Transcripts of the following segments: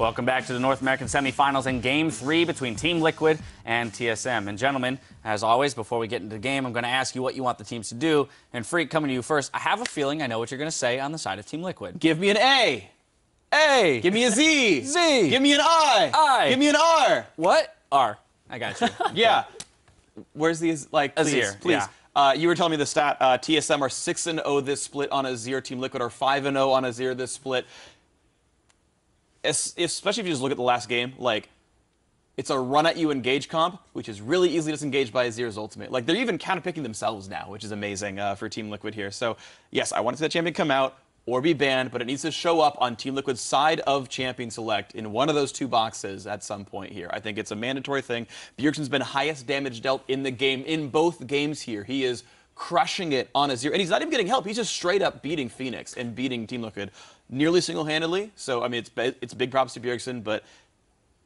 Welcome back to the North American semifinals in Game 3 between Team Liquid and TSM. And gentlemen, as always, before we get into the game, I'm going to ask you what you want the teams to do. And Freak, coming to you first, I have a feeling I know what you're going to say on the side of Team Liquid. Give me an A. A. Give me a Z. Z. Give me an I. I. Give me an R. What? R. I got you. Yeah. Where's the, like, please, Azir, please. yeah. You were telling me the stat, TSM are 6-0 this split on Azir. Team Liquid are 5-0 on Azir this split. Especially if you just look at the last game, like, it's a run-at-you engage comp, which is really easily disengaged by Azir's ultimate. Like, they're even counter-picking themselves now, which is amazing for Team Liquid here. So, yes, I want to see that champion come out or be banned, but it needs to show up on Team Liquid's side of champion select in one of those two boxes at some point here. I think it's a mandatory thing. Bjergsen's been highest damage dealt in the game in both games here. He is crushing it on Azir, and he's not even getting help. He's just straight up beating Phoenix and beating Team Liquid nearly single-handedly. So, I mean, it's big props to Bjergsen, but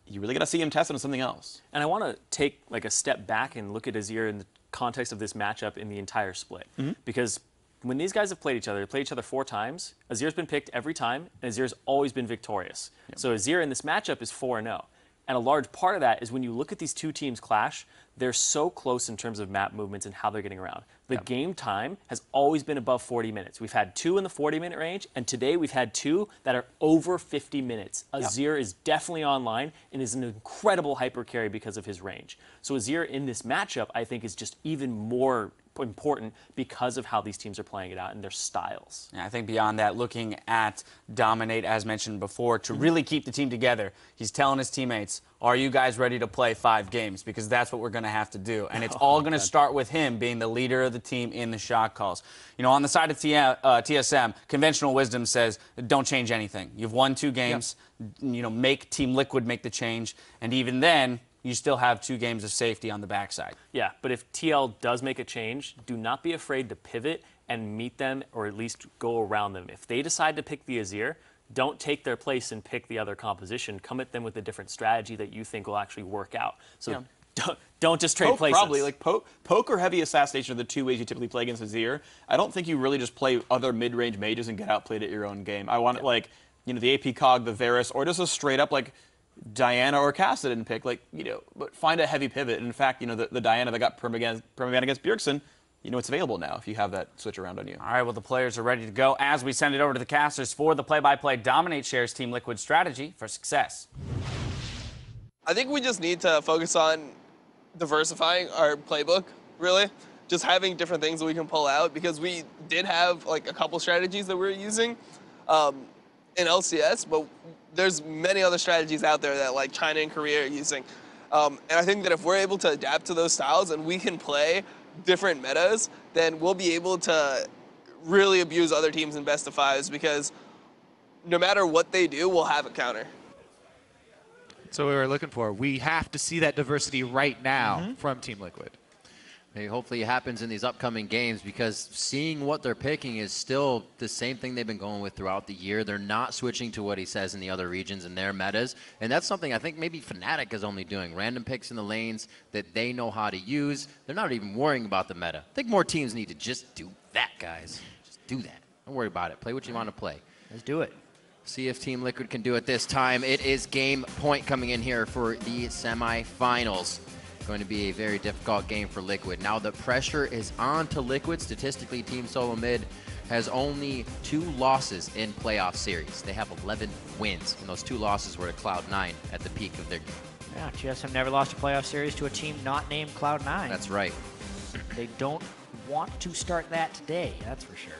you really got to see him test on something else. And I want to take like a step back and look at Azir in the context of this matchup in the entire split. Because when these guys have played each other, they played each other 4 times. Azir's been picked every time, and Azir's always been victorious. So Azir in this matchup is 4-0. And a large part of that is when you look at these two teams clash, they're so close in terms of map movements and how they're getting around. The game time has always been above 40 minutes. We've had 2 in the 40-minute range, and today we've had 2 that are over 50 minutes. Azir is definitely online and is an incredible hyper carry because of his range. So Azir in this matchup, I think, is just even more important because of how these teams are playing it out and their styles. Yeah, I think beyond that, looking at Dominate, as mentioned before, to really keep the team together, he's telling his teammates, are you guys ready to play 5 games? Because that's what we're going to have to do. And it's all going to start with him being the leader of the team in the shot calls. You know, on the side of TSM, conventional wisdom says, don't change anything. You've won 2 games, you know, make Team Liquid make the change. And even then, you still have 2 games of safety on the backside. Yeah, but if TL does make a change, do not be afraid to pivot and meet them or at least go around them. If they decide to pick the Azir, don't take their place and pick the other composition. Come at them with a different strategy that you think will actually work out. So don't just trade places. Probably, like, poke or heavy assassination are the 2 ways you typically play against Azir. I don't think you really just play other mid-range mages and get outplayed at your own game. I want it, like, you know, the AP Cog, the Varus, or just a straight-up, like, Diana or Kassadin pick, like, you know, but find a heavy pivot. And in fact, you know, the Diana that got permaban against Bjergsen, you know, it's available now if you have that switch around on you. All right, well, the players are ready to go as we send it over to the casters for the play-by-play. Dominate shares Team Liquid strategy for success. I think we just need to focus on diversifying our playbook, really. Just having different things that we can pull out, because we did have, like, a couple strategies that we were using in LCS, but there's many other strategies out there that, like, China and Korea are using. And I think that if we're able to adapt to those styles and we can play different metas, then we'll be able to really abuse other teams in best of 5s, because no matter what they do, we'll have a counter. That's what we were looking for. We have to see that diversity right now from Team Liquid. Maybe hopefully it happens in these upcoming games, because seeing what they're picking is still the same thing they've been going with throughout the year. They're not switching to what he says in the other regions and their metas. And that's something I think maybe Fnatic is only doing. Random picks in the lanes that they know how to use. They're not even worrying about the meta. I think more teams need to just do that, guys. Just do that. Don't worry about it. Play what you want to play. Let's do it. See if Team Liquid can do it this time. It is game point coming in here for the semifinals. Going to be a very difficult game for Liquid. Now the pressure is on to Liquid. Statistically, Team Solo Mid has only 2 losses in playoff series. They have 11 wins, and those 2 losses were to Cloud9 at the peak of their game. Yeah, TSM never lost a playoff series to a team not named Cloud9. That's right. They don't want to start that today, that's for sure.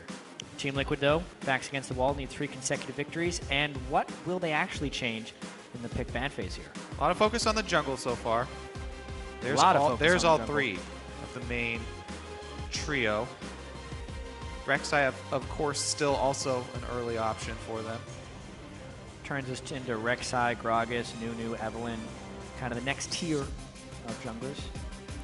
Team Liquid, though, backs against the wall, need 3 consecutive victories. And what will they actually change in the pick ban phase here? A lot of focus on the jungle so far. There's all 3 of the main trio. Rek'Sai, of course, still also an early option for them. Turns us into Rek'Sai, Gragas, Nunu, Evelynn, kind of the next tier of junglers.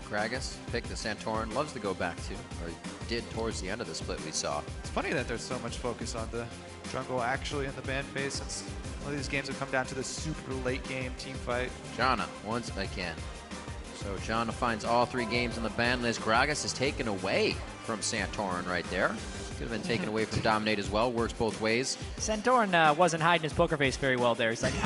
Gragas picked the Santorin, loves to go back to, or did towards the end of the split we saw. It's funny that there's so much focus on the jungle actually in the ban phase, since a lot of these games have come down to the super late game team fight. Janna, once again. So Janna finds all 3 games on the ban list. Gragas is taken away from Santorin right there. Could have been taken away from Dominate as well. Works both ways. Santorin wasn't hiding his poker face very well there. He's like, they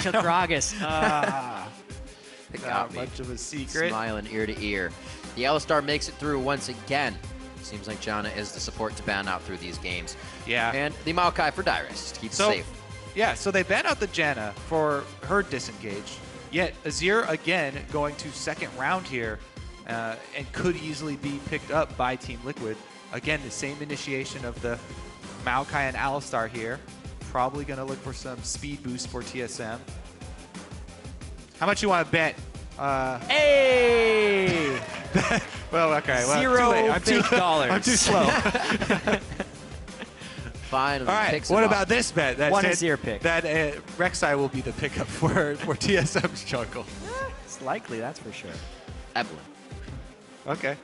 took Gragas. It Not got me. much of a secret. Smiling ear to ear. The Alistar makes it through once again. Seems like Janna is the support to ban out through these games. Yeah. And the Maokai for Dyrus to keep it safe. Yeah, so they ban out the Janna for her disengage. Yet Azir again going to second round here and could easily be picked up by Team Liquid. Again, the same initiation of the Maokai and Alistar here. Probably going to look for some speed boost for TSM. How much you want to bet? Hey! Well, okay. Well, Zero too late. I'm too, fake dollars. I'm too slow. Finally All right, picks what him up. about this bet? That One said Azir pick. That Rek'Sai will be the pickup for TSM's jungle. It's likely, that's for sure. Evelyn. Okay.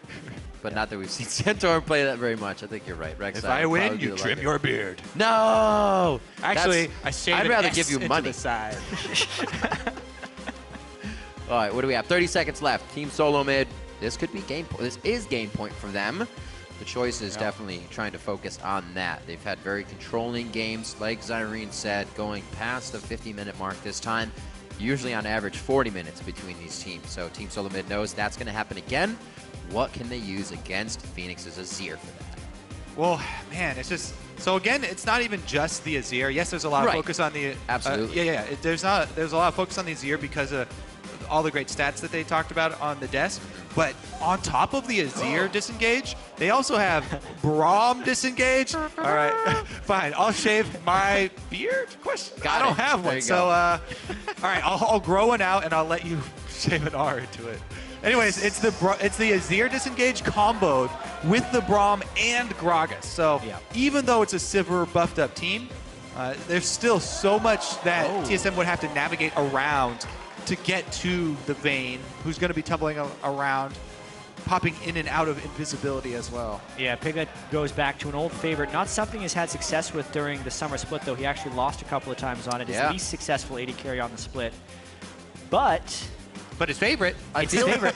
But not that we've seen Santorin play that very much. I think you're right. Rek'Sai If I would win, probably be you the trim lucky- your beard. No! Actually, That's- I shave I'd an rather S give you into money. the side. All right, what do we have? 30 seconds left. Team solo mid. This could be game point. This is game point for them. The choice is definitely trying to focus on that. They've had very controlling games, like Zyrene said, going past the 50-minute mark this time. Usually on average 40 minutes between these teams. So Team Solo Mid knows that's going to happen again. What can they use against Phoenix's Azir for that? Well, man, it's just so again. It's not even just the Azir. Yes, there's a lot of Right. focus on the Absolutely. There's a lot of focus on the Azir because of all the great stats that they talked about on the desk. But on top of the Azir disengage, they also have Braum disengage. All right, fine. I'll shave my beard. Question. Got I don't it. have There one. you So, go. all right, I'll grow one out and I'll let you shave an R into it. Anyways, it's the Azir disengage comboed with the Braum and Gragas. So even though it's a Sivir buffed up team, there's still so much that TSM would have to navigate around to get to the Vayne, who's going to be tumbling around, popping in and out of invisibility as well. Yeah, Piglet goes back to an old favorite. Not something he's had success with during the summer split, though. He actually lost a couple of times on it. His least successful AD carry on the split. But his favorite. It's his favorite.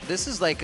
This is like,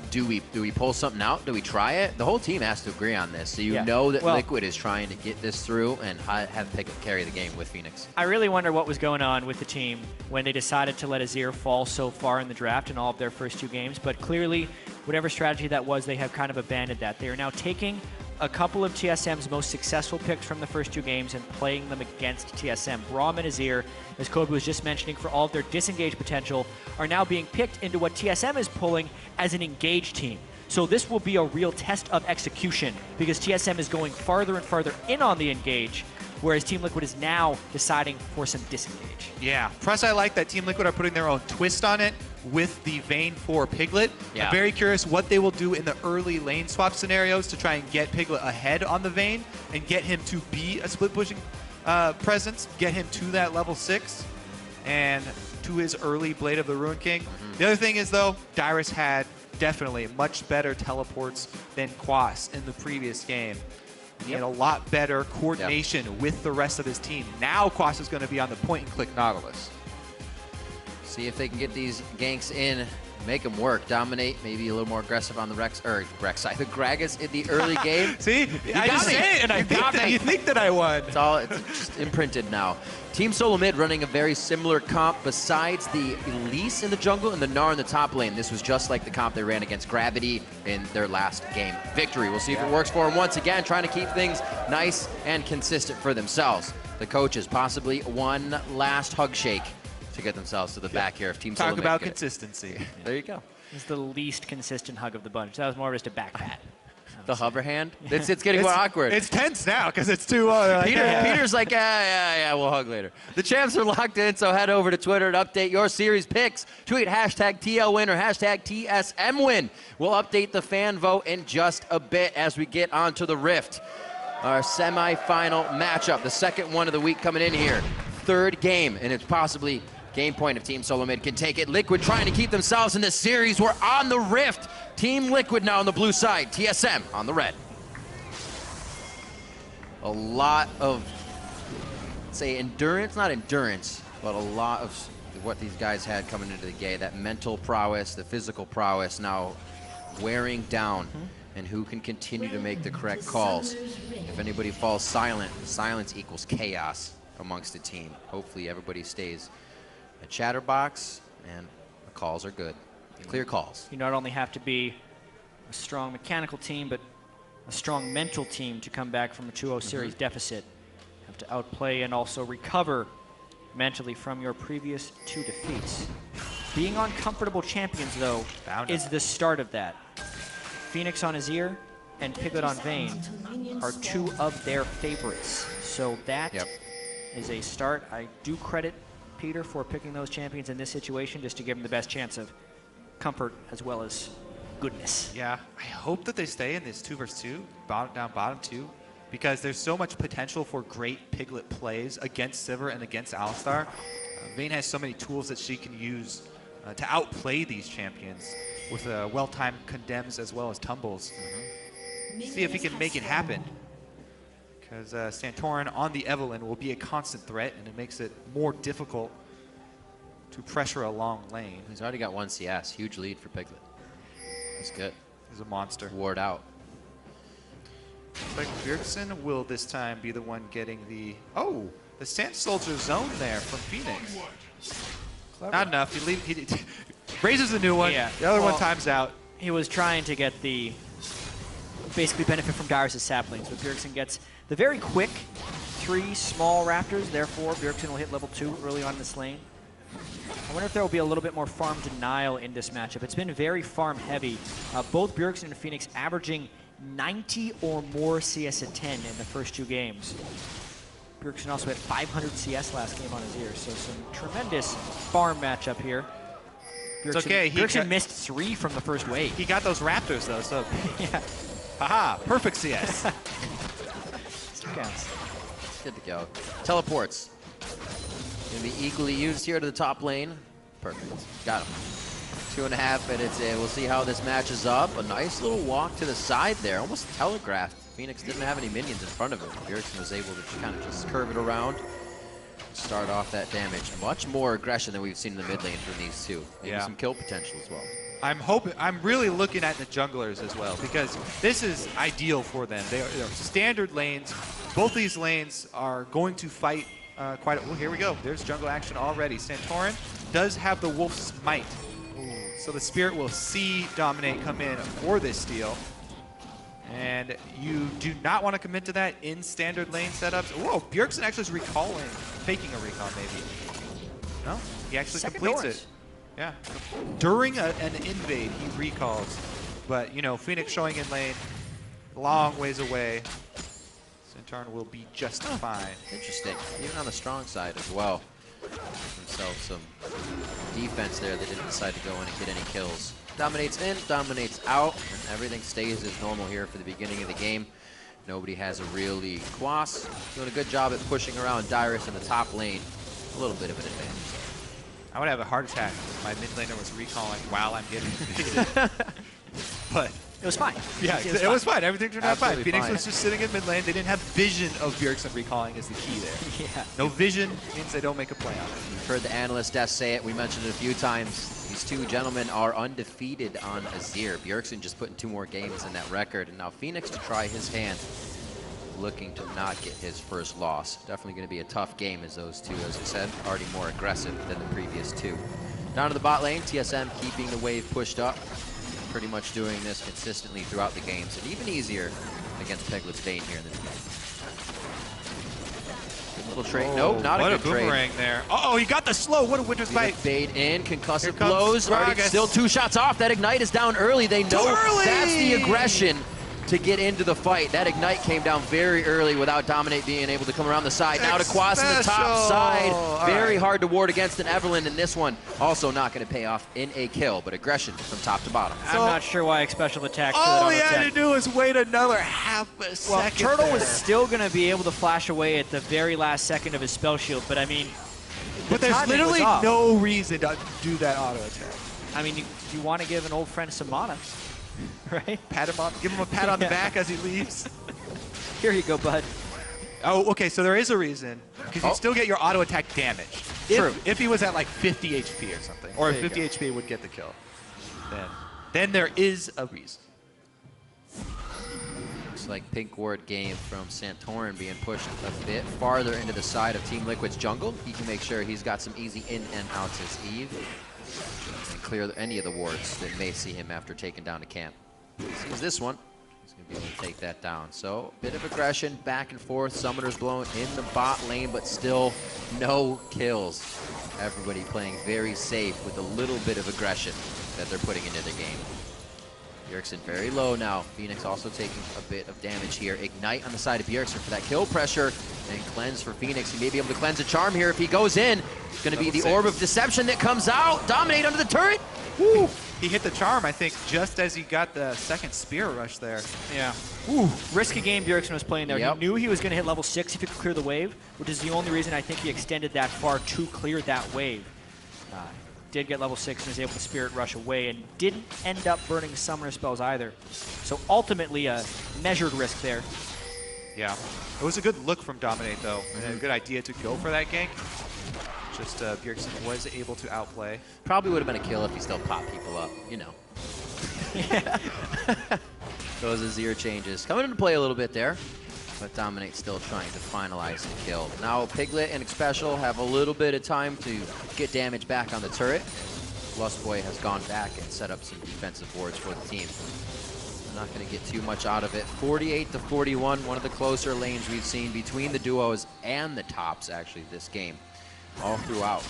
do we pull something out? Do we try it? The whole team has to agree on this. So you know that Liquid is trying to get this through and have Piglet carry the game with Phoenix. I really wonder what was going on with the team when they decided to let Azir fall so far in the draft in all of their first two games. But clearly, whatever strategy that was, they have kind of abandoned that. They are now taking a couple of TSM's most successful picks from the first two games and playing them against TSM. Braum and Azir, as Kobe was just mentioning, for all of their disengage potential, are now being picked into what TSM is pulling as an engage team. So this will be a real test of execution because TSM is going farther and farther in on the engage, whereas Team Liquid is now deciding for some disengage. Yeah. Plus, I like that Team Liquid are putting their own twist on it with the Vayne for Piglet. Yeah. I'm very curious what they will do in the early lane swap scenarios to try and get Piglet ahead on the Vayne and get him to be a split pushing presence, get him to that level 6 and to his early Blade of the Ruin King. The other thing is, though, Dyrus had definitely much better teleports than Quas in the previous game. He had a lot better coordination with the rest of his team. Now Quas is going to be on the point-and-click Nautilus. See if they can get these ganks in, make them work, dominate, maybe a little more aggressive on the Rek'Sai, the Gragas in the early game. See? I just say it, and you think that I won. It's just imprinted now. Team Solo Mid running a very similar comp besides the Elise in the jungle and the Gnar in the top lane. This was just like the comp they ran against Gravity in their last game victory. We'll see if it works for them once again, trying to keep things nice and consistent for themselves. The coaches possibly one last hug shake to get themselves to the back here. If Team Solo Talk Mid about get it. consistency. There you go. It's the least consistent hug of the bunch. That was more of just a back pat. The hover hand. It's getting more awkward. It's tense now because it's too. Peter's like, yeah, we'll hug later. The champs are locked in, so head over to Twitter and update your series picks. Tweet hashtag TLWin or hashtag TSMWin. We'll update the fan vote in just a bit as we get onto the Rift. Our semi-final matchup, the second one of the week coming in here. Third game, and it's possibly game point if Team Solo Mid can take it. Liquid trying to keep themselves in this series. We're on the Rift. Team Liquid now on the blue side. TSM on the red. A lot of, say, endurance, not endurance, but a lot of what these guys had coming into the game. That mental prowess, the physical prowess now wearing down. and who can continue to make the correct calls. If anybody falls silent, silence equals chaos amongst the team. Hopefully everybody stays a chatterbox and the calls are good. Clear calls. You not only have to be a strong mechanical team, but a strong mental team to come back from a 2-0 series deficit. You have to outplay and also recover mentally from your previous 2 defeats. Being uncomfortable champions, though, is the start of that. Phoenix on Azir and Piglet on Vayne are 2 of their favorites. So that is a start. I do credit Peter for picking those champions in this situation just to give them the best chance of comfort as well as goodness. Yeah, I hope that they stay in this 2 versus 2, bottom 2, because there's so much potential for great Piglet plays against Sivir and against Alistar. Vayne has so many tools that she can use to outplay these champions with well-timed condemns as well as tumbles. See if he can make it happen. Because Santorin on the Evelynn will be a constant threat, and it makes it more difficult to pressure a long lane. He's already got 1 CS. Huge lead for Piglet. That's good. He's a monster. Ward out. Looks like Bjergsen will this time be the one getting the... Oh! The Sand Soldier zone there from Phoenix. Clever. Not enough. He raises a new one. Yeah. The other one times out. He was trying to get the basically benefit from Darius' saplings, but Bjergsen gets the very quick 3 small raptors. Therefore, Bjergsen will hit level 2 early on in this lane. I wonder if there will be a little bit more farm denial in this matchup. It's been very farm heavy. Both Bjergsen and Phoenix averaging 90 or more CS at 10 in the first 2 games. Bjergsen also had 500 CS last game on Azir, so some tremendous farm matchup here. Bjergsen, it's okay. Bjergsen missed 3 from the first wave. He got those raptors though, so yeah. Haha, perfect CS. Still counts. Good to go. Teleports. Gonna be equally used here to the top lane. Perfect. Got him. 2.5 minutes in. We'll see how this matches up. A nice little walk to the side there. Almost telegraphed. Phoenix didn't have any minions in front of him. Bjergsen was able to kind of just curve it around. Start off that damage. Much more aggression than we've seen in the mid lane from these two. Maybe some kill potential as well. I'm really looking at the junglers as well, because this is ideal for them. They're standard lanes. Both these lanes are going to fight quite a... Oh, here we go. There's jungle action already. Santorin does have the Wolf's Might. So the Spirit will see Dominate come in for this steal. And you do not want to commit to that in standard lane setups. Whoa, Bjergsen actually is recalling, faking a recall maybe. No, he actually completes it. Yeah. During an invade, he recalls. But, you know, Phoenix showing in lane, long ways away. Santorin will be just fine. Interesting. Even on the strong side as well. Himself some defense there. They didn't decide to go in and get any kills. Dominates in, dominates out, and everything stays as normal here for the beginning of the game. Nobody has a really Quas doing a good job at pushing around Dyrus in the top lane. A little bit of an advantage. I would have a heart attack if my mid laner was recalling while I'm getting invaded. But it was fine. Yeah, it was fine. Everything turned out fine. Phoenix was just sitting in mid lane. They didn't have vision of Bjergsen recalling is the key there. Yeah. No vision means they don't make a play on it. You've heard the analyst Des say it. We mentioned it a few times. These two gentlemen are undefeated on Azir. Bjergsen just putting 2 more games in that record. And now Phoenix to try his hand, looking to not get his first loss. Definitely going to be a tough game as those two, as I said, already more aggressive than the previous 2. Down to the bot lane, TSM keeping the wave pushed up. Pretty much doing this consistently throughout the games, and even easier against Piglet's Vayne here in this game. Good little trade. Nope, not a good trade. What a boomerang there. Uh-oh, he got the slow. What a Winter's Bite. Fade in, concussive blows. Already still 2 shots off. That Ignite is down early. They know that's the aggression to get into the fight. That Ignite came down very early without Dominate being able to come around the side. Now to Quas in the top side. Very hard to ward against an Evelynn, and this one also not going to pay off in a kill, but aggression from top to bottom. I'm not sure why special attack. All he had to do was wait another half a second. Turtle was still going to be able to flash away at the very last second of his spell shield, but I mean, but there's literally no reason to do that auto attack. I mean, you want to give an old friend some mana. Right? Pat him up, give him a pat on the back as he leaves. Here you go, bud. Oh, okay, so there is a reason. Because you still get your auto attack damage. True. If he was at like 50 HP or something. Or if 50 HP would get the kill. Then there is a reason. like pink ward game from Santorin being pushed a bit farther into the side of Team Liquid's jungle. He can make sure he's got some easy in and outs as Eve and clear any of the wards that may see him after taking down a camp. Sees this one. He's going to be able to take that down. So, bit of aggression, back and forth. Summoner's blown in the bot lane, but still no kills. Everybody playing very safe with a little bit of aggression that they're putting into the game. Bjergsen very low now. Phoenix also taking a bit of damage here. Ignite on the side of Bjergsen for that kill pressure. And cleanse for Phoenix. He may be able to cleanse a charm here if he goes in. It's going to be the Orb of Deception that comes out. Dominate under the turret. Woo! He hit the charm, I think, just as he got the second spear rush there. Yeah. Ooh, risky game Bjergsen was playing there. Yep. He knew he was going to hit level 6 if he could clear the wave, which is the only reason I think he extended that far to clear that wave. Did get level 6 and was able to Spirit Rush away and didn't end up burning Summoner spells either. So ultimately a measured risk there. Yeah. It was a good look from Dominate, though, and a good idea to go for that gank. Just Bjergsen was able to outplay. Probably would have been a kill if he still popped people up, you know. Those Azir changes. Coming into play a little bit there, but Dominate still trying to finalize the kill. Now Piglet and Xpecial have a little bit of time to get damage back on the turret. Lustboy has gone back and set up some defensive wards for the team. Not going to get too much out of it. 48-41, one of the closer lanes we've seen between the duos and the tops, actually, this game, all throughout.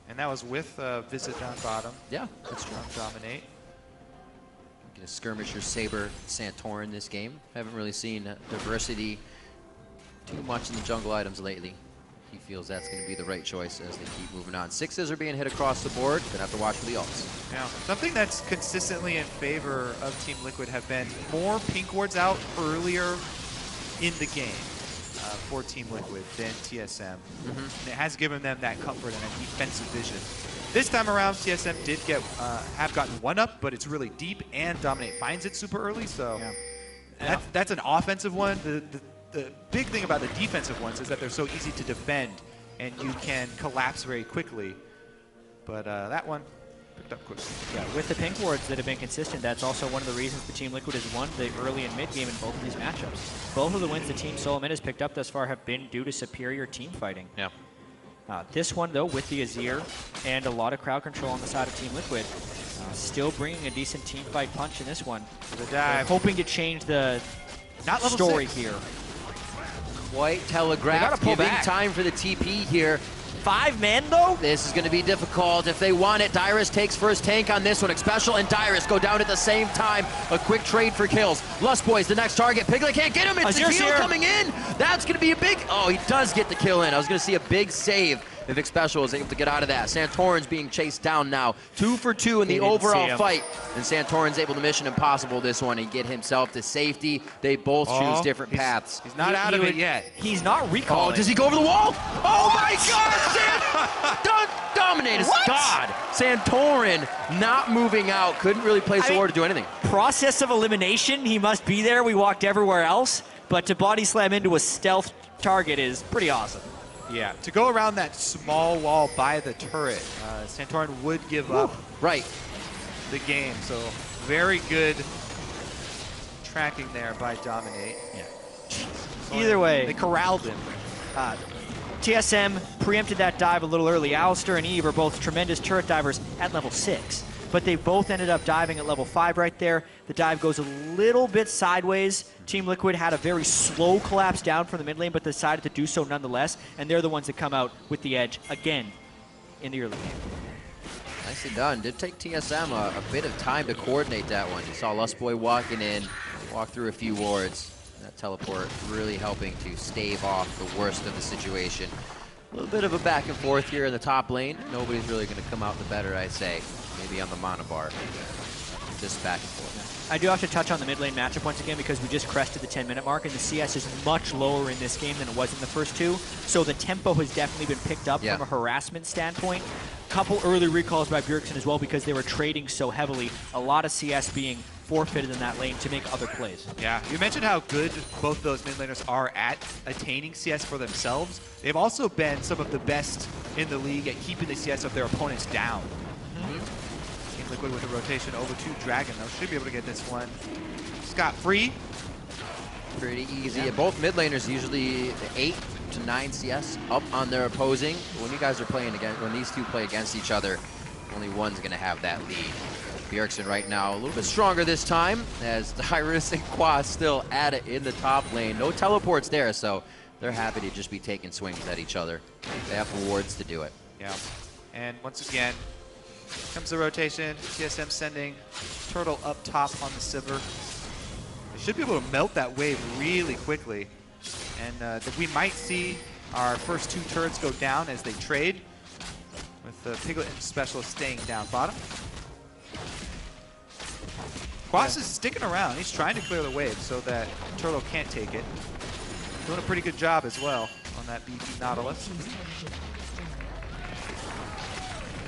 And that was with Visit down bottom. Yeah, that's true. Dominate. Gonna skirmisher Saber Santorin this game. Haven't really seen diversity too much in the jungle items lately. He feels that's going to be the right choice as they keep moving on. Sixes are being hit across the board. Gonna have to watch for the ults. Now, something that's consistently in favor of Team Liquid have been more pink wards out earlier in the game for Team Liquid than TSM. And it has given them that comfort and that defensive vision. This time around, TSM did get have gotten one up, but it's really deep, and Dominate finds it super early, so that's an offensive one. The big thing about the defensive ones is that they're so easy to defend, and you can collapse very quickly. But that one picked up quickly. Yeah, with the pink wards that have been consistent, that's also one of the reasons the Team Liquid has won the early and mid game in both of these matchups. Both of the wins the Team Solo Mid has picked up thus far have been due to superior team fighting. Yeah. This one, though, with the Azir and a lot of crowd control on the side of Team Liquid, still bringing a decent team fight punch in this one. The dive. Hoping to change the story here. Quite telegraphed, pull giving back. time for the TP here. 5 men, though? This is going to be difficult if they want it. Dyrus takes first tank on this one. Xpecial and Dyrus go down at the same time. A quick trade for kills. Lustboy's the next target. Piglet can't get him. It's the heal coming in. That's going to be a big... Oh, he does get the kill in. I was going to see a big save if Xpecial is able to get out of that. Santorin's being chased down now. 2 for 2 in the overall fight. And Santorin's able to mission impossible this one and get himself to safety. They both choose different paths. He's not out of it yet. He's not recalling. Oh, does he go over the wall? Oh my God! Dominate is God. Santorin not moving out. Couldn't really place the ward to do anything. Process of elimination. He must be there. We walked everywhere else. But to body slam into a stealth target is pretty awesome. Yeah, to go around that small wall by the turret, Santorin would give up the game. So very good tracking there by Dominate. Yeah. Either way, they corralled him. TSM preempted that dive a little early. Alistair and Eve are both tremendous turret divers at level 6, but they both ended up diving at level 5 right there. The dive goes a little bit sideways. Team Liquid had a very slow collapse down from the mid lane, but decided to do so nonetheless, and they're the ones that come out with the edge again in the early game. Nicely done. Did take TSM a bit of time to coordinate that one. You saw Lustboy walking in, walk through a few wards. That teleport really helping to stave off the worst of the situation. A little bit of a back and forth here in the top lane. Nobody's really going to come out the better, I'd say. Maybe on the monobar. Just back and forth. I do have to touch on the mid lane matchup once again because we just crested the 10-minute mark, and the CS is much lower in this game than it was in the first two. So the tempo has definitely been picked up from a harassment standpoint. Couple early recalls by Bjergsen as well because they were trading so heavily. A lot of CS being forfeited in that lane to make other plays. Yeah, you mentioned how good both those mid laners are at attaining CS for themselves. They've also been some of the best in the league at keeping the CS of their opponents down. Liquid with a rotation over to Dragon, though. Should be able to get this one scot-free. Pretty easy. Yeah. Both mid laners usually 8 to 9 CS up on their opposing. When you guys are playing against, when these two play against each other, only one's going to have that lead. Bjergsen right now a little bit stronger this time, as Dyrus and Quas still at it in the top lane. No teleports there, so they're happy to just be taking swings at each other. They have rewards to do it. Yeah. And once again, comes the rotation. TSM sending Turtle up top on the Sivir. They should be able to melt that wave really quickly. And we might see our first 2 turrets go down as they trade, with the Piglet and Specialist staying down bottom. Quas is sticking around. He's trying to clear the wave so that Turtle can't take it. Doing a pretty good job as well on that BP Nautilus.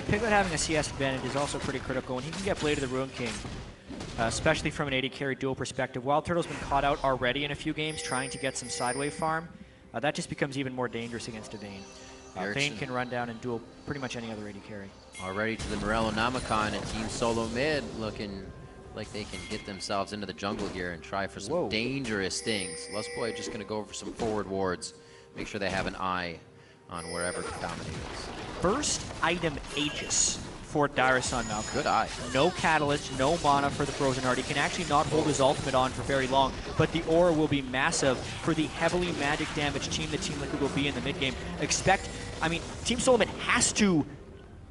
Piglet having a CS advantage is also pretty critical, and he can get Blade of the Ruin King, especially from an AD carry duel perspective. Wild Turtle's been caught out already in a few games trying to get some sidewave farm. That just becomes even more dangerous against a Vayne. Vayne can run down and duel pretty much any other AD carry. Already to the Morello Namicon, and Team Solo mid looking like they can get themselves into the jungle here and try for some dangerous things. Lustboy just going to go for some forward wards, make sure they have an eye on wherever Dominate is. First item Aegis for Dyrus on Malcolm. Good eye. No Catalyst, no mana for the Frozen Heart. He can actually not hold his ultimate on for very long, but the aura will be massive for the heavily magic damage team that Team Liquid will be in the mid game. Team Solomon has to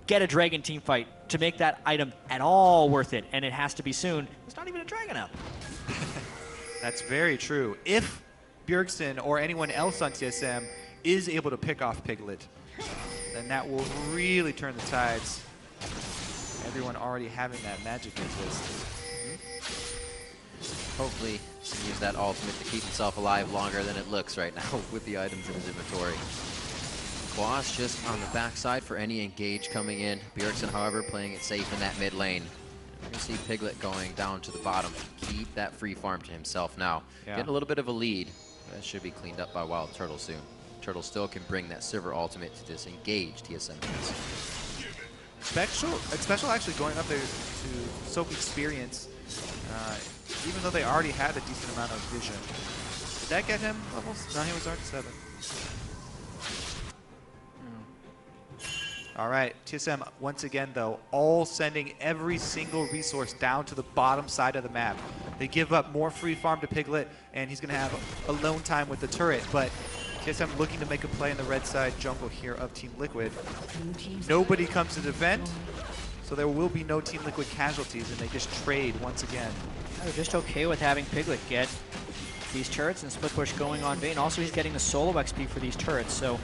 get a Dragon team fight to make that item at all worth it, and it has to be soon. There's not even a Dragon up. That's very true. If Bjergsen or anyone else on TSM is able to pick off Piglet, then that will really turn the tides. Everyone already having that magic resist. Hopefully, he can use that ultimate to keep himself alive longer than it looks right now with the items in his inventory. Quas just on the backside for any engage coming in. Bjergsen, however, playing it safe in that mid lane. We're going to see Piglet going down to the bottom. Keep that free farm to himself now. Yeah. Getting a little bit of a lead. That should be cleaned up by Wild Turtle soon. Turtle still can bring that Sivir ultimate to disengage TSM. Special actually going up there to soak experience, even though they already had a decent amount of vision. Did that get him levels? No, he was already 7. All right, TSM once again though, all sending every single resource down to the bottom side of the map. They give up more free farm to Piglet, and he's gonna have alone time with the turret, but TSM looking to make a play in the red side jungle here of Team Liquid. Nobody comes to defend, so there will be no Team Liquid casualties, and they just trade once again. They're just okay with having Piglet get these turrets and split push going on Vayne. Also, he's getting the solo XP for these turrets, so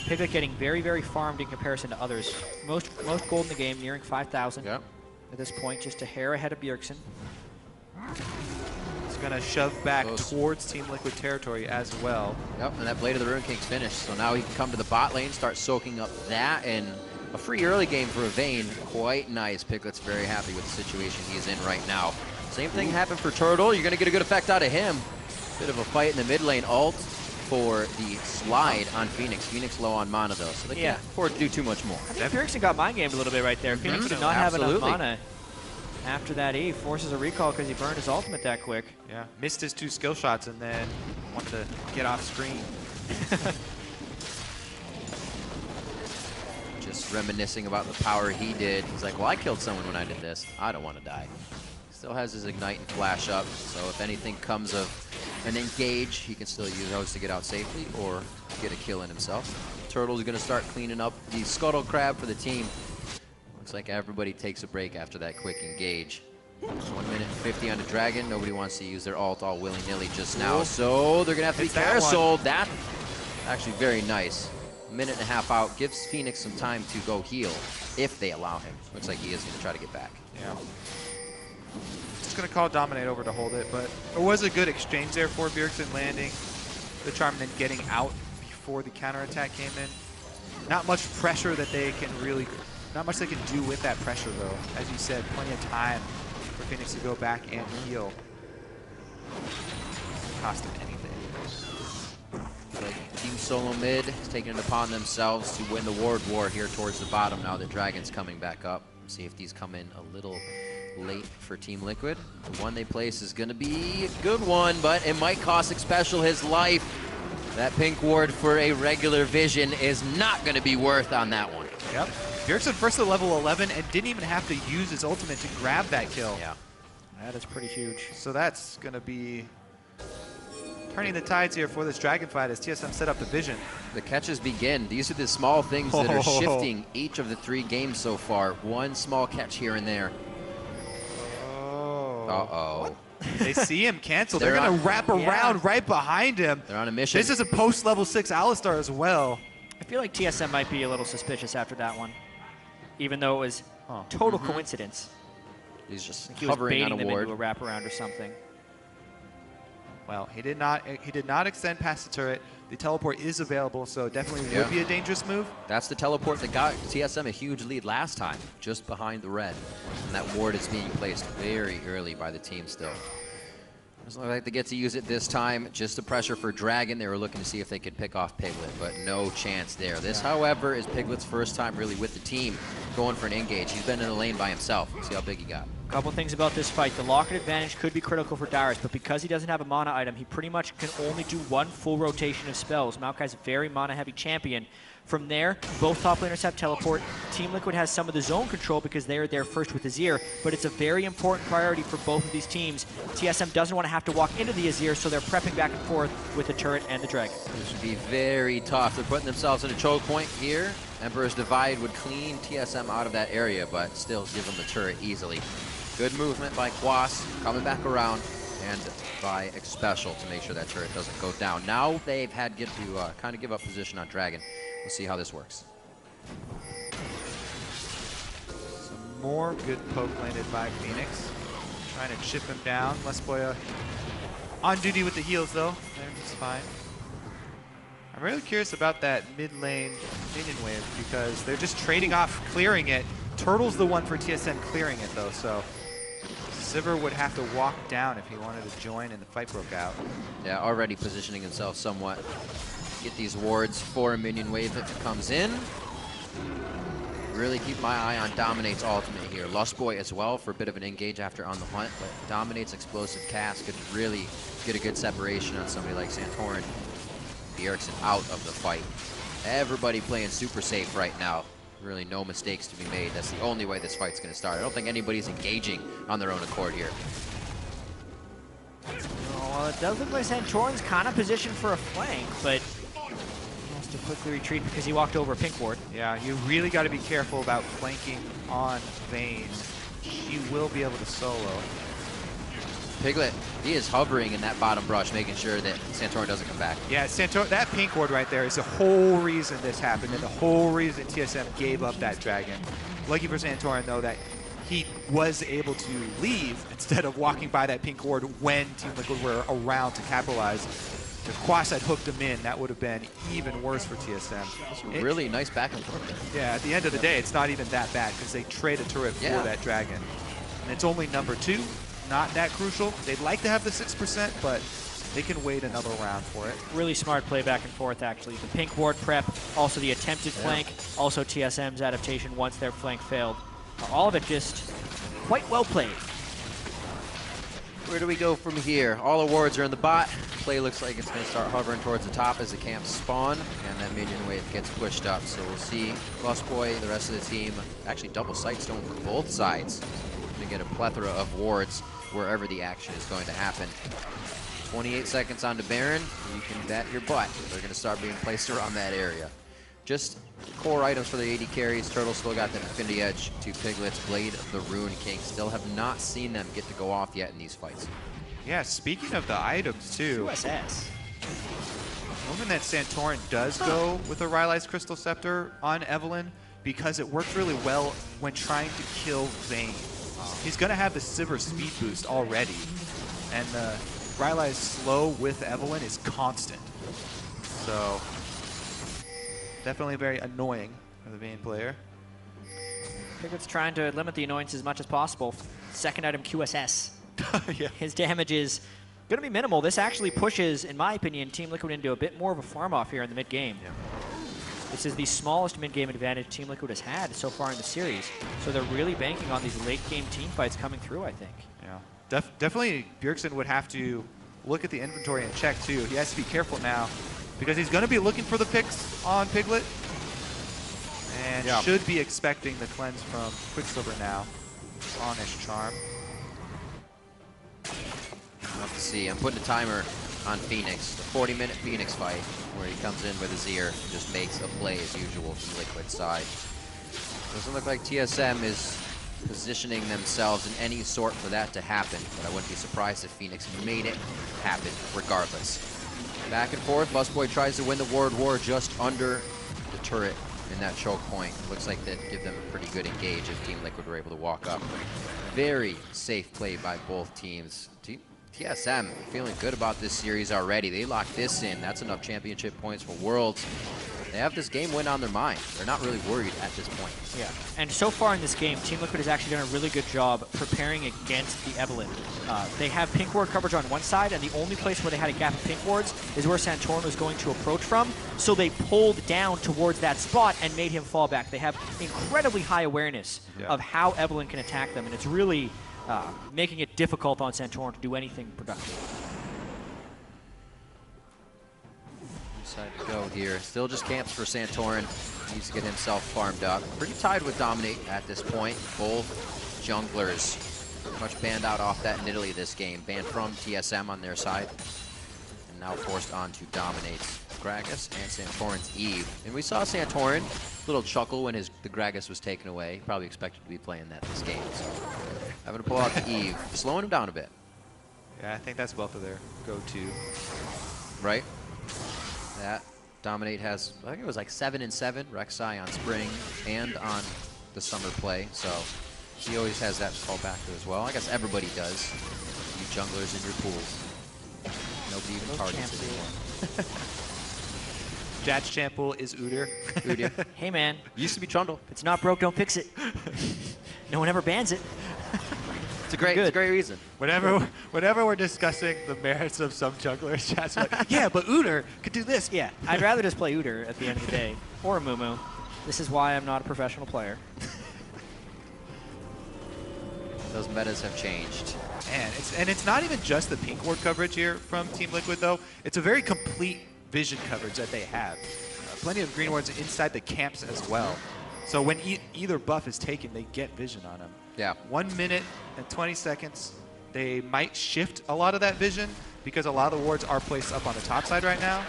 Piglet getting very, very farmed in comparison to others. Most gold in the game, nearing 5,000 at this point, just a hair ahead of Bjergsen. He's going to shove back towards Team Liquid territory as well. Yep, and that Blade of the Ruin King's finished, so now he can come to the bot lane, start soaking up that, and a free early game for a Vayne. Quite nice. Piglet's very happy with the situation he's in right now. Same thing happened for Turtle. You're going to get a good effect out of him. Bit of a fight in the mid lane. Ult for the slide on Phoenix. Phoenix low on mana though, so they can't afford to do too much more. I think Bjergsen got mind gamed a little bit right there. Phoenix did not have enough mana after that E. Forces a recall because he burned his ultimate that quick. Yeah, missed his 2 skill shots and then wanted to get off screen. Just reminiscing about the power he did. He's like, well, I killed someone when I did this. I don't want to die. Still has his Ignite and Flash up, so if anything comes of an engage, he can still use those to get out safely or get a kill in himself. Turtle's going to start cleaning up the Scuttle Crab for the team. Looks like everybody takes a break after that quick engage. 1 minute and 50 on the Dragon. Nobody wants to use their ult all willy-nilly just now, so they're going to have to be carouselled. That's actually very nice. 1.5 minutes out gives Phoenix some time to go heal if they allow him. Looks like he is going to try to get back. Yeah. Just going to call Dominate over to hold it, but it was a good exchange there for Bjergsen landing the charm and then getting out before the counterattack came in. Not much pressure that they can really, not much they can do with that pressure though. As you said, plenty of time for Phoenix to go back and heal. Cost him anything. Like Team Solo mid is taking it upon themselves to win the Ward War here towards the bottom now that Dragon's coming back up. Safeties come in a little late for Team Liquid. The one they place is going to be a good one, but it might cost Xpecial his life. That pink ward for a regular vision is not going to be worth on that one. Yep. Bjergsen first to level 11 and didn't even have to use his ultimate to grab that kill. Yeah. That is pretty huge. So that's going to be turning the tides here for this dragon fight as TSM set up the vision. The catches begin. These are the small things that are shifting each of the 3 games so far. One small catch here and there. Oh. Uh-oh. They see him cancel. They're going to wrap around right behind him. They're on a mission. This is a post-level 6 Alistar as well. I feel like TSM might be a little suspicious after that one, even though it was total coincidence. He's just He was hovering on baiting a them ward. into a wraparound or something. Well, he did not extend past the turret. The teleport is available, so it definitely would be a dangerous move. That's the teleport that got TSM a huge lead last time, just behind the red. And that ward is being placed very early by the team still. Doesn't look like they get to use it this time. Just the pressure for Dragon. They were looking to see if they could pick off Piglet, but no chance there. This, however, is Piglet's first time really with the team going for an engage. He's been in the lane by himself. See how big he got. A couple things about this fight. The locket advantage could be critical for Darius, but because he doesn't have a mana item, he pretty much can only do one full rotation of spells. Maokai's a very mana-heavy champion. From there, both top laners have teleport. Team Liquid has some of the zone control because they are there first with Azir, but it's a very important priority for both of these teams. TSM doesn't want to have to walk into the Azir, so they're prepping back and forth with the turret and the dragon. This would be very tough. They're putting themselves in a choke point here. Emperor's Divide would clean TSM out of that area, but still give them the turret easily. Good movement by Quas, coming back around, and by Xpecial to make sure that turret doesn't go down. Now they've had to kind of give up position on Dragon. We'll see how this works. Some more good poke landed by Phoenix. Trying to chip him down. Lesboya on duty with the heals, though. That's fine. I'm really curious about that mid lane minion wave because they're just trading off clearing it. Turtle's the one for TSM clearing it, though, so Sivir would have to walk down if he wanted to join and the fight broke out. Yeah, already positioning himself somewhat. Get these wards for a minion wave if it comes in. Really keep my eye on Dominate's ultimate here. Lustboy as well for a bit of an engage after on the hunt, but Dominate's explosive cast could really get a good separation on somebody like Santorin. Bjergsen out of the fight. Everybody playing super safe right now. Really no mistakes to be made. That's the only way this fight's going to start. I don't think anybody's engaging on their own accord here. Well, it does look like Santorin's kind of positioned for a flank, but he wants to quickly retreat because he walked over a pink ward. Yeah, you really got to be careful about flanking on Vayne. She will be able to solo. Piglet, he is hovering in that bottom brush, making sure that Santorin doesn't come back. Yeah, that pink ward right there is the whole reason this happened and the whole reason TSM gave up that dragon. Lucky for Santorin, though, that he was able to leave instead of walking by that pink ward when Team Liquid were around to capitalize. If Quas had hooked him in, that would have been even worse for TSM. Really nice back and forth there. Yeah, at the end of the day, it's not even that bad because they trade a turret for that dragon. And it's only number 2. Not that crucial. They'd like to have the 6%, but they can wait another round for it. Really smart play back and forth, actually. The pink ward prep, also the attempted flank, also TSM's adaptation once their flank failed. All of it just quite well played. Where do we go from here? All the wards are in the bot. Play looks like it's going to start hovering towards the top as the camps spawn, and that minion wave gets pushed up. So we'll see Lustboy, the rest of the team, actually double sightstone for both sides. Going to get a plethora of wards wherever the action is going to happen. 28 seconds on to Baron. You can bet your butt they're going to start being placed around that area. Just core items for the AD carries. Turtle still got that Infinity Edge to Piglet's Blade of the Rune King. Still have not seen them get to go off yet in these fights. Yeah, speaking of the items, too. QSS. Moving that Santorin does go with a Rylai's Crystal Scepter on Evelynn because it works really well when trying to kill Vayne. He's going to have the Sivir speed boost already, and the Rylai's slow with Evelynn is constant. So, definitely very annoying for the Vayne player. Piglet's trying to limit the annoyance as much as possible. Second item, QSS. Yeah. His damage is going to be minimal. This actually pushes, in my opinion, Team Liquid into a bit more of a farm-off here in the mid-game. Yeah. This is the smallest mid-game advantage Team Liquid has had so far in the series. So they're really banking on these late-game team fights coming through, I think. Yeah, definitely Bjergsen would have to look at the inventory and check too. He has to be careful now because he's going to be looking for the picks on Piglet and should be expecting the cleanse from Quicksilver now on his Charm. We'll have to see. I'm putting a timer on Phoenix, the 40-minute Phoenix fight, where he comes in with Azir and just makes a play as usual from Liquid's side. Doesn't look like TSM is positioning themselves in any sort for that to happen, but I wouldn't be surprised if Phoenix made it happen regardless. Back and forth, Busboy tries to win the Ward War just under the turret in that choke point. Looks like that'd give them a pretty good engage if Team Liquid were able to walk up. Very safe play by both teams. TSM feeling good about this series already. They locked this in. That's enough championship points for Worlds. They have this game win on their mind. They're not really worried at this point. Yeah, and so far in this game, Team Liquid has actually done a really good job preparing against the Evelynn. They have pink ward coverage on one side, and the only place where they had a gap of pink wards is where Santorin was going to approach from, so they pulled down towards that spot and made him fall back. They have incredibly high awareness of how Evelynn can attack them, and it's really making it difficult on Santorin to do anything productive. Decide to go here. Still just camps for Santorin. Needs to get himself farmed up. Pretty tied with Dominate at this point. Both junglers pretty much banned out off that Nidalee this game. Banned from TSM on their side. And now forced on to Dominate Gragas and Santorin's Eve. And we saw Santorin, little chuckle when the Gragas was taken away. He probably expected to be playing that this game. So having to pull out the Eve. Slowing him down a bit. Yeah, I think that's both of their go-to. Right? That Dominate has, I think it was like 7 and 7, Rek'Sai on Spring and on the summer play, so he always has that to fall back to as well. I guess everybody does. You junglers in your pools. Nobody even targets anymore. Jat's champ pool is Udyr. Udyr. Hey man, Used to be Trundle. if it's not broke, don't fix it. No one ever bans it. It's a great reason. Whenever we're discussing the merits of some junglers, Jat's like, yeah, but Udyr could do this. Yeah, I'd rather just play Udyr at the end of the day, or Mumu. This is why I'm not a professional player. Those metas have changed. Man, it's not even just the pink ward coverage here from Team Liquid, though. It's a very complete vision coverage that they have. Plenty of green wards inside the camps as well. So when either buff is taken, they get vision on them. Yeah. 1 minute and 20 seconds, they might shift a lot of that vision because a lot of the wards are placed up on the top side right now.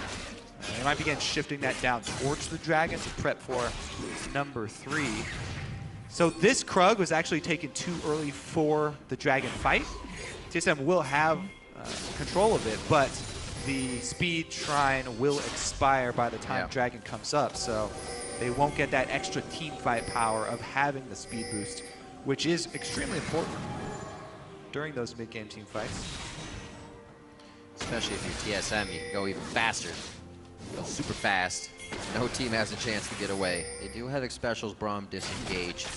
They might begin shifting that down towards the dragon to prep for number 3. So this Krug was actually taken too early for the dragon fight. TSM will have control of it, but the speed shrine will expire by the time dragon comes up. So they won't get that extra team fight power of having the speed boost, which is extremely important during those mid-game team fights. Especially if you're TSM, you can go even faster. Go super fast. No team has a chance to get away. They do have specials, Braum, Disengage.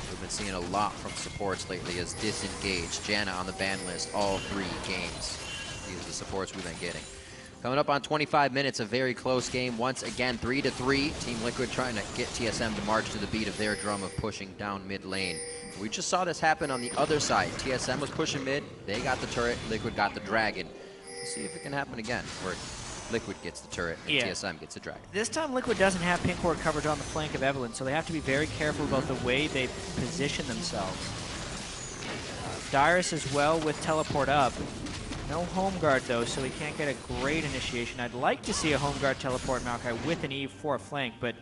We've been seeing a lot from supports lately as Disengage, Janna on the ban list, all 3 games. These are the supports we've been getting. Coming up on 25 minutes, a very close game. Once again, 3-3. Team Liquid trying to get TSM to march to the beat of their drum of pushing down mid lane. We just saw this happen on the other side. TSM was pushing mid. They got the turret. Liquid got the dragon. Let's see if it can happen again, where Liquid gets the turret and TSM gets the dragon. This time Liquid doesn't have pink ward coverage on the flank of Evelynn, so they have to be very careful about the way they position themselves. Dyrus as well with teleport up. No home guard though, so he can't get a great initiation. I'd like to see a home guard teleport Maokai with an Eve for a flank, but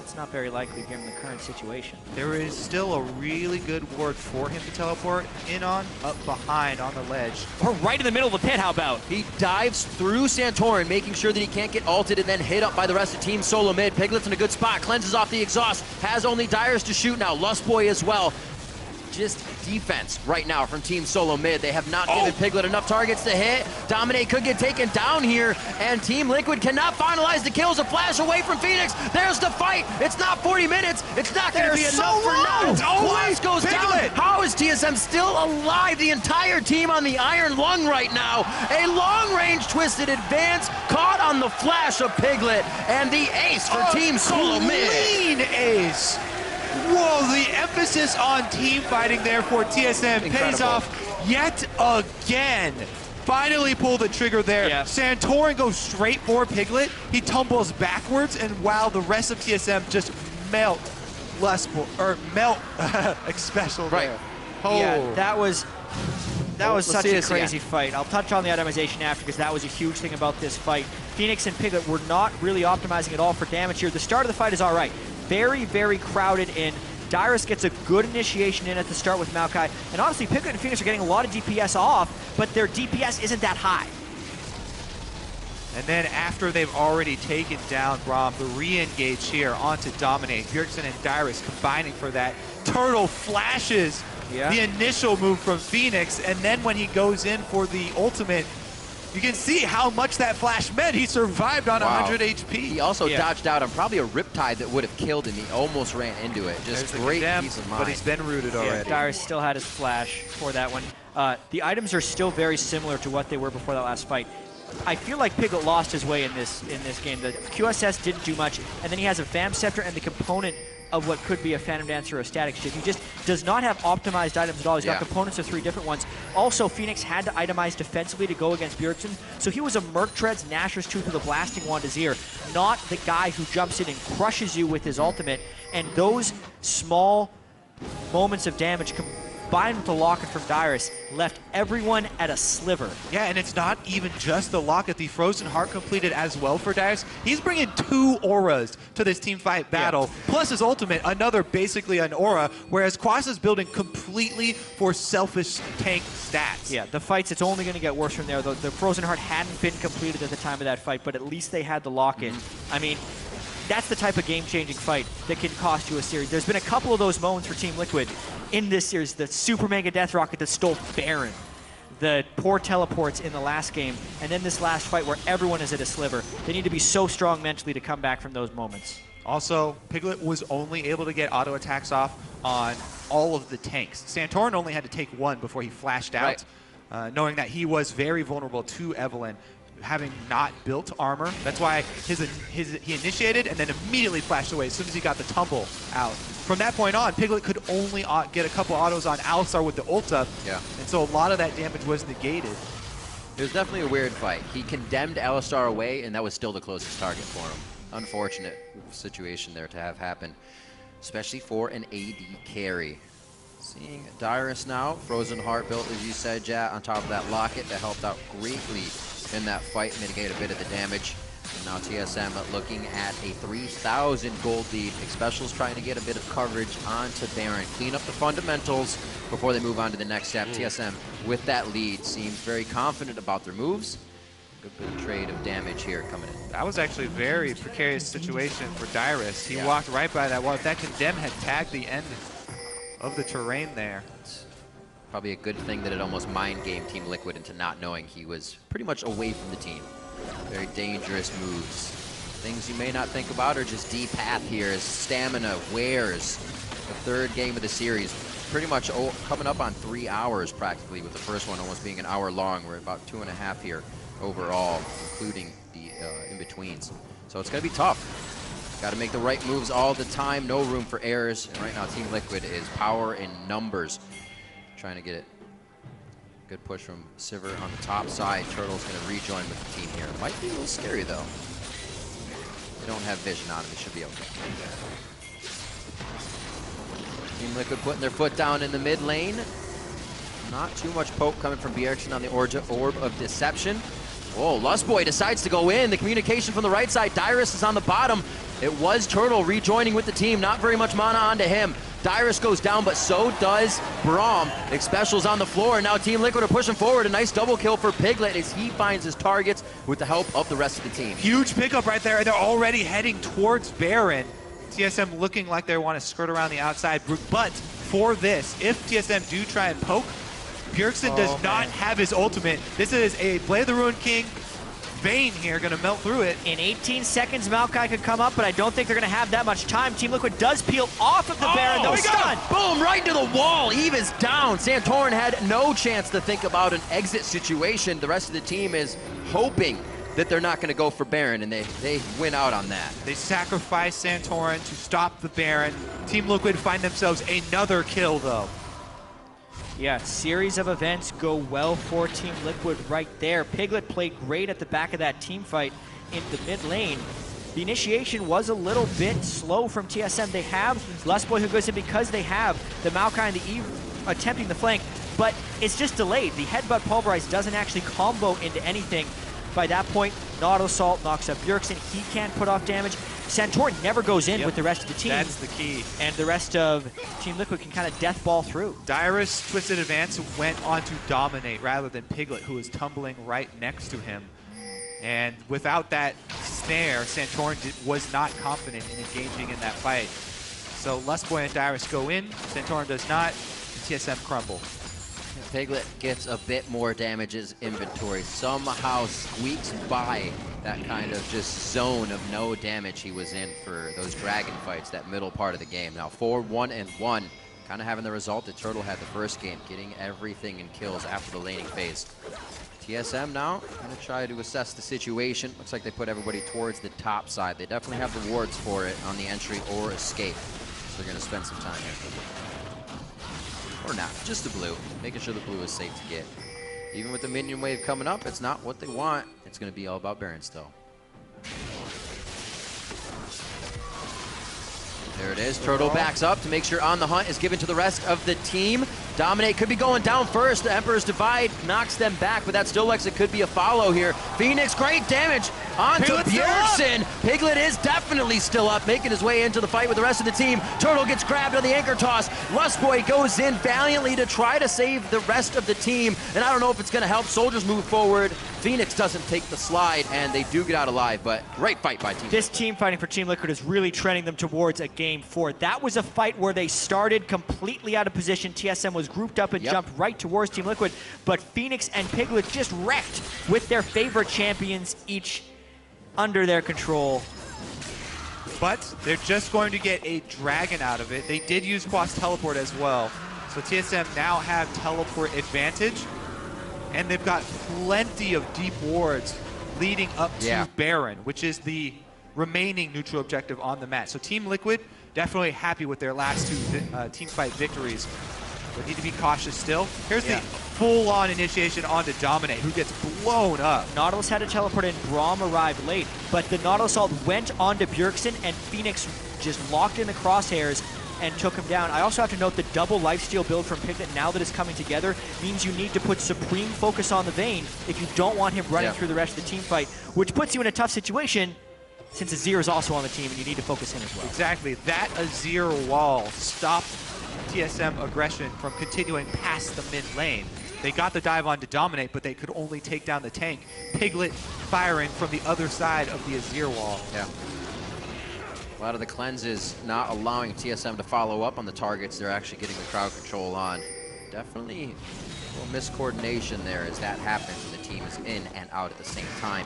it's not very likely given the current situation. There is still a really good ward for him to teleport in on, up behind on the ledge. Or right in the middle of the pit, how about? He dives through Santorin, making sure that he can't get ulted and then hit up by the rest of the team solo mid. Piglet's in a good spot, cleanses off the exhaust, has only Dyrus to shoot now, Lustboy as well. just defense right now from Team Solo Mid. They have not given Piglet enough targets to hit. Dominate could get taken down here, and Team Liquid cannot finalize the kills. A flash away from Phoenix. There's the fight. It's not 40 minutes. It's not going to be enough for now. Quas goes down. How is TSM still alive? The entire team on the Iron Lung right now. A long-range twisted advance caught on the flash of Piglet, and the ace for Team Solo Mid. Clean ace. Whoa, the emphasis on team fighting there for TSM pays off yet again. Finally pull the trigger there. Yeah. Santorin goes straight for Piglet. He tumbles backwards, and while the rest of TSM just melt Special Right. there. Oh. Yeah, that was such a this crazy again. fight. I'll touch on the itemization after because that was a huge thing about this fight. Phoenix and Piglet were not really optimizing at all for damage here. The start of the fight is all right. Very, very crowded in. Dyrus gets a good initiation in at the start with Maokai. And honestly, Piglet and Phoenix are getting a lot of DPS off, but their DPS isn't that high. And then after they've already taken down Braum, the re-engage here onto Dominate. Bjergsen and Dyrus combining for that. Turtle flashes the initial move from Phoenix, and then when he goes in for the ultimate, you can see how much that flash meant. He survived on 100 HP. He also dodged out on probably a Riptide that would have killed him. He almost ran into it. Just great piece of mind. But he's been rooted already. Dyrus still had his flash for that one. The items are still very similar to what they were before that last fight. I feel like Piglet lost his way in this game. The QSS didn't do much, and then he has a Vam Scepter and the component of what could be a Phantom Dancer or a Static Shift. He just does not have optimized items at all. He's got components of 3 different ones. Also, Phoenix had to itemize defensively to go against Bjergsen, so he was a Merc Treads, Nashor's Tooth with a Blasting Wand Azir, not the guy who jumps in and crushes you with his ultimate. And those small moments of damage combined with the locket from Dyrus left everyone at a sliver. Yeah, and it's not even just the locket. The Frozen Heart completed as well for Dyrus. He's bringing 2 auras to this team fight battle, plus his ultimate, another basically an aura, whereas Quas is building completely for selfish tank stats. Yeah, the fights, it's only going to get worse from there. The Frozen Heart hadn't been completed at the time of that fight, but at least they had the locket. I mean, that's the type of game-changing fight that can cost you a series. There's been a couple of those moments for Team Liquid in this series. The Super Mega Death Rocket that stole Baron, the poor teleports in the last game, and then this last fight where everyone is at a sliver. They need to be so strong mentally to come back from those moments. Also, Piglet was only able to get auto attacks off on all of the tanks. Santorin only had to take 1 before he flashed out, knowing that he was very vulnerable to Evelynn, having not built armor. That's why he initiated and then immediately flashed away as soon as he got the tumble out. From that point on, Piglet could only get a couple autos on Alistar with the ult up, and so a lot of that damage was negated. It was definitely a weird fight. He condemned Alistar away, and that was still the closest target for him. Unfortunate situation there to have happen, especially for an AD carry. Seeing Dyrus now, Frozen Heart built, as you said, Jat, on top of that locket that helped out greatly in that fight, mitigate a bit of the damage. And now TSM looking at a 3,000 gold lead. Specials trying to get a bit of coverage onto Baron. Clean up the fundamentals before they move on to the next step. TSM with that lead seems very confident about their moves. Good bit of trade of damage here coming in. That was actually a very precarious situation for Dyrus. He walked right by that wall. If that Condemn had tagged the end of the terrain there. Probably a good thing that it almost mind gamed Team Liquid into not knowing he was pretty much away from the team. Very dangerous moves. Things you may not think about are just D path here as Stamina wears the 3rd game of the series. Pretty much coming up on 3 hours practically, with the first one almost being an hour long. We're about 2.5 here overall, including the in-betweens. So it's going to be tough. Got to make the right moves all the time. No room for errors. And right now Team Liquid is power in numbers. Trying to get it. Good push from Sivir on the top side. Turtle's going to rejoin with the team here. Might be a little scary, though. They don't have vision on him. He should be okay. Team Liquid putting their foot down in the mid lane. Not too much poke coming from Bjergsen on the Orb of Deception. Whoa, Lustboy decides to go in. The communication from the right side. Dyrus is on the bottom. It was Turtle rejoining with the team. Not very much mana onto him. Dyrus goes down, but so does Braum. Special's on the floor. Now Team Liquid are pushing forward. A nice double kill for Piglet as he finds his targets with the help of the rest of the team. Huge pickup right there. They're already heading towards Baron. TSM looking like they want to skirt around the outside, but for this, if TSM do try and poke, Bjergsen does not have his ultimate. This is a Blade of the Ruined King Vayne here, gonna melt through it. In 18 seconds, Maokai could come up, but I don't think they're gonna have that much time. Team Liquid does peel off of the Baron, though. Stun! Boom, right into the wall. Eve is down. Santorin had no chance to think about an exit situation. The rest of the team is hoping that they're not gonna go for Baron, and they win out on that. They sacrifice Santorin to stop the Baron. Team Liquid find themselves another kill, though. Yeah, series of events go well for Team Liquid right there. Piglet played great at the back of that team fight in the mid lane. The initiation was a little bit slow from TSM. They have Lustboy who goes in because they have the Maokai and the Eve attempting the flank, but it's just delayed. The Headbutt Pulverize doesn't actually combo into anything. By that point, Nautilus Assault knocks up Bjergsen. He can't put off damage. Santorin never goes in with the rest of the team. That's the key. And the rest of Team Liquid can kind of death ball through. Dyrus Twisted Advance went on to dominate rather than Piglet, who was tumbling right next to him. And without that snare, Santorin was not confident in engaging in that fight. So Lustboy and Dyrus go in, Santorin does not, and TSM crumble. Piglet gets a bit more damages inventory, somehow squeaks by that kind of just zone of no damage he was in for those dragon fights, that middle part of the game. Now 4-1-1, kind of having the result that Turtle had the first game, getting everything in kills after the laning phase. TSM now going to try to assess the situation. Looks like they put everybody towards the top side. They definitely have the wards for it on the entry or escape. So they're going to spend some time here. Or not, just the blue, making sure the blue is safe to get. Even with the minion wave coming up, it's not what they want. It's going to be all about Baron still. There it is. Turtle backs up to make sure On the Hunt is given to the rest of the team. Dominate could be going down first. The Emperor's Divide knocks them back, but that still looks it could be a follow here. Phoenix, great damage onto Bjergsen. Piglet is definitely still up, making his way into the fight with the rest of the team. Turtle gets grabbed on the anchor toss. Lustboy goes in valiantly to try to save the rest of the team, and I don't know if it's going to help Soldiers move forward. Phoenix doesn't take the slide, and they do get out alive, but great fight by Team This Liquid. team fighting for Team Liquid is really trending them towards a game 4. That was a fight where they started completely out of position. TSM was grouped up and jumped right towards Team Liquid, but Phoenix and Piglet just wrecked with their favorite champions each under their control. But they're just going to get a dragon out of it. They did use Quas Teleport as well. So TSM now have teleport advantage, and they've got plenty of deep wards leading up to Baron, which is the remaining neutral objective on the map. So Team Liquid definitely happy with their last two team fight victories. But need to be cautious still. Here's the full-on initiation onto Dominate, who gets blown up. Nautilus had to teleport in, Braum arrived late, but the Nautilus Assault went onto Bjergsen, and Phoenix just locked in the crosshairs and took him down. I also have to note the double lifesteal build from Piglet, now that it's coming together, means you need to put supreme focus on the Vayne if you don't want him running through the rest of the team fight, which puts you in a tough situation since Azir is also on the team and you need to focus him as well. Exactly. That Azir wall stopped TSM aggression from continuing past the mid lane. They got the dive on to Dominate, but they could only take down the tank. Piglet firing from the other side of the Azir wall. Yeah. A lot of the cleanses not allowing TSM to follow up on the targets they're actually getting the crowd control on. Definitely a little miscoordination there as that happens and the team is in and out at the same time.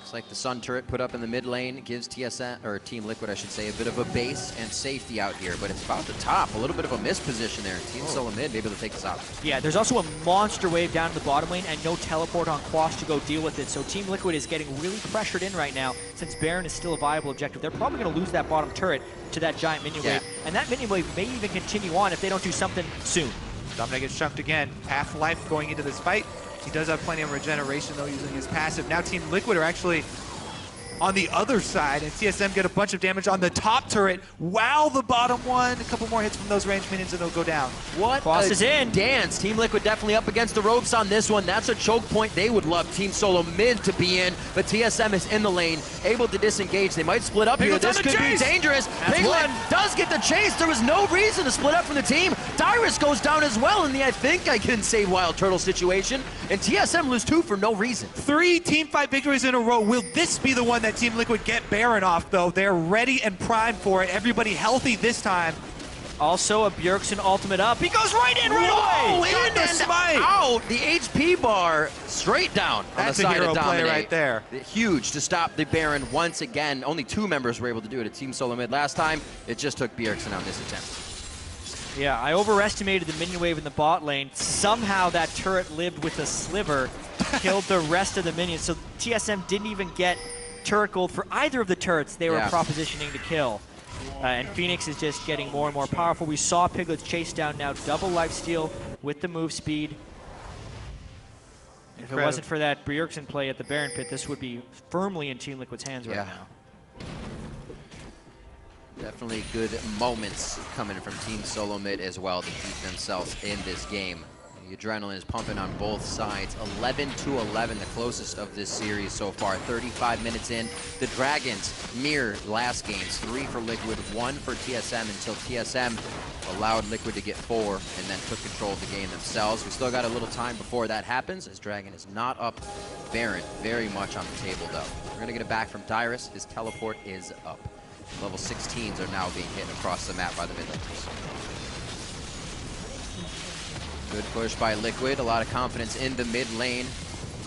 Looks like the Sun turret put up in the mid lane gives TSM, or Team Liquid I should say, a bit of a base and safety out here, but it's about the top. A little bit of a misposition there. Team Solo mid, maybe they'll take this out. Yeah, there's also a monster wave down to the bottom lane and no teleport on Quas to go deal with it. So Team Liquid is getting really pressured in right now since Baron is still a viable objective. They're probably going to lose that bottom turret to that giant minion wave. And that minion wave may even continue on if they don't do something soon. Dominate gets chunked again. Half life going into this fight. He does have plenty of regeneration though using his passive. Now Team Liquid are actually on the other side, and TSM get a bunch of damage on the top turret while the bottom one, a couple more hits from those ranged minions and they'll go down. What Quas is in. Dance. Team Liquid definitely up against the ropes on this one. That's a choke point they would love Team Solo mid to be in, but TSM is in the lane, able to disengage. They might split up here. This could be dangerous. Piglet does get the chase. There was no reason to split up from the team. Dyrus goes down as well in the I think I can save Wild Turtle situation, and TSM lose 2 for no reason. 3 team fight victories in a row. Will this be the one that Team Liquid get Baron off, though? They're ready and primed for it. Everybody healthy this time. Also a Bjergsen ultimate up. He goes right in right away. In and out. The HP bar straight down on the That's a side hero of play Dominate. right there. Huge to stop the Baron once again. Only 2 members were able to do it at Team Solo Mid last time. It just took Bjergsen on this attempt. Yeah, I overestimated the minion wave in the bot lane. Somehow that turret lived with a sliver, killed the rest of the minions. So TSM didn't even get turret gold for either of the turrets they were propositioning to kill. And Phoenix is just getting more and more powerful. We saw Piglet's chase down now, double lifesteal with the move speed. If it wasn't for that Bjergsen play at the Baron pit, this would be firmly in Team Liquid's hands right now. Definitely good moments coming from Team Solo Mid as well to keep themselves in this game. The adrenaline is pumping on both sides. 11-11, the closest of this series so far. 35 minutes in. The Dragons mirror last games. 3 for Liquid, 1 for TSM until TSM allowed Liquid to get 4 and then took control of the game themselves. We still got a little time before that happens as Dragon is not up Baron. Very much on the table though. We're going to get it back from Dyrus. His teleport is up. Level 16s are now being hit across the map by the mid laners. Good push by Liquid. A lot of confidence in the mid lane.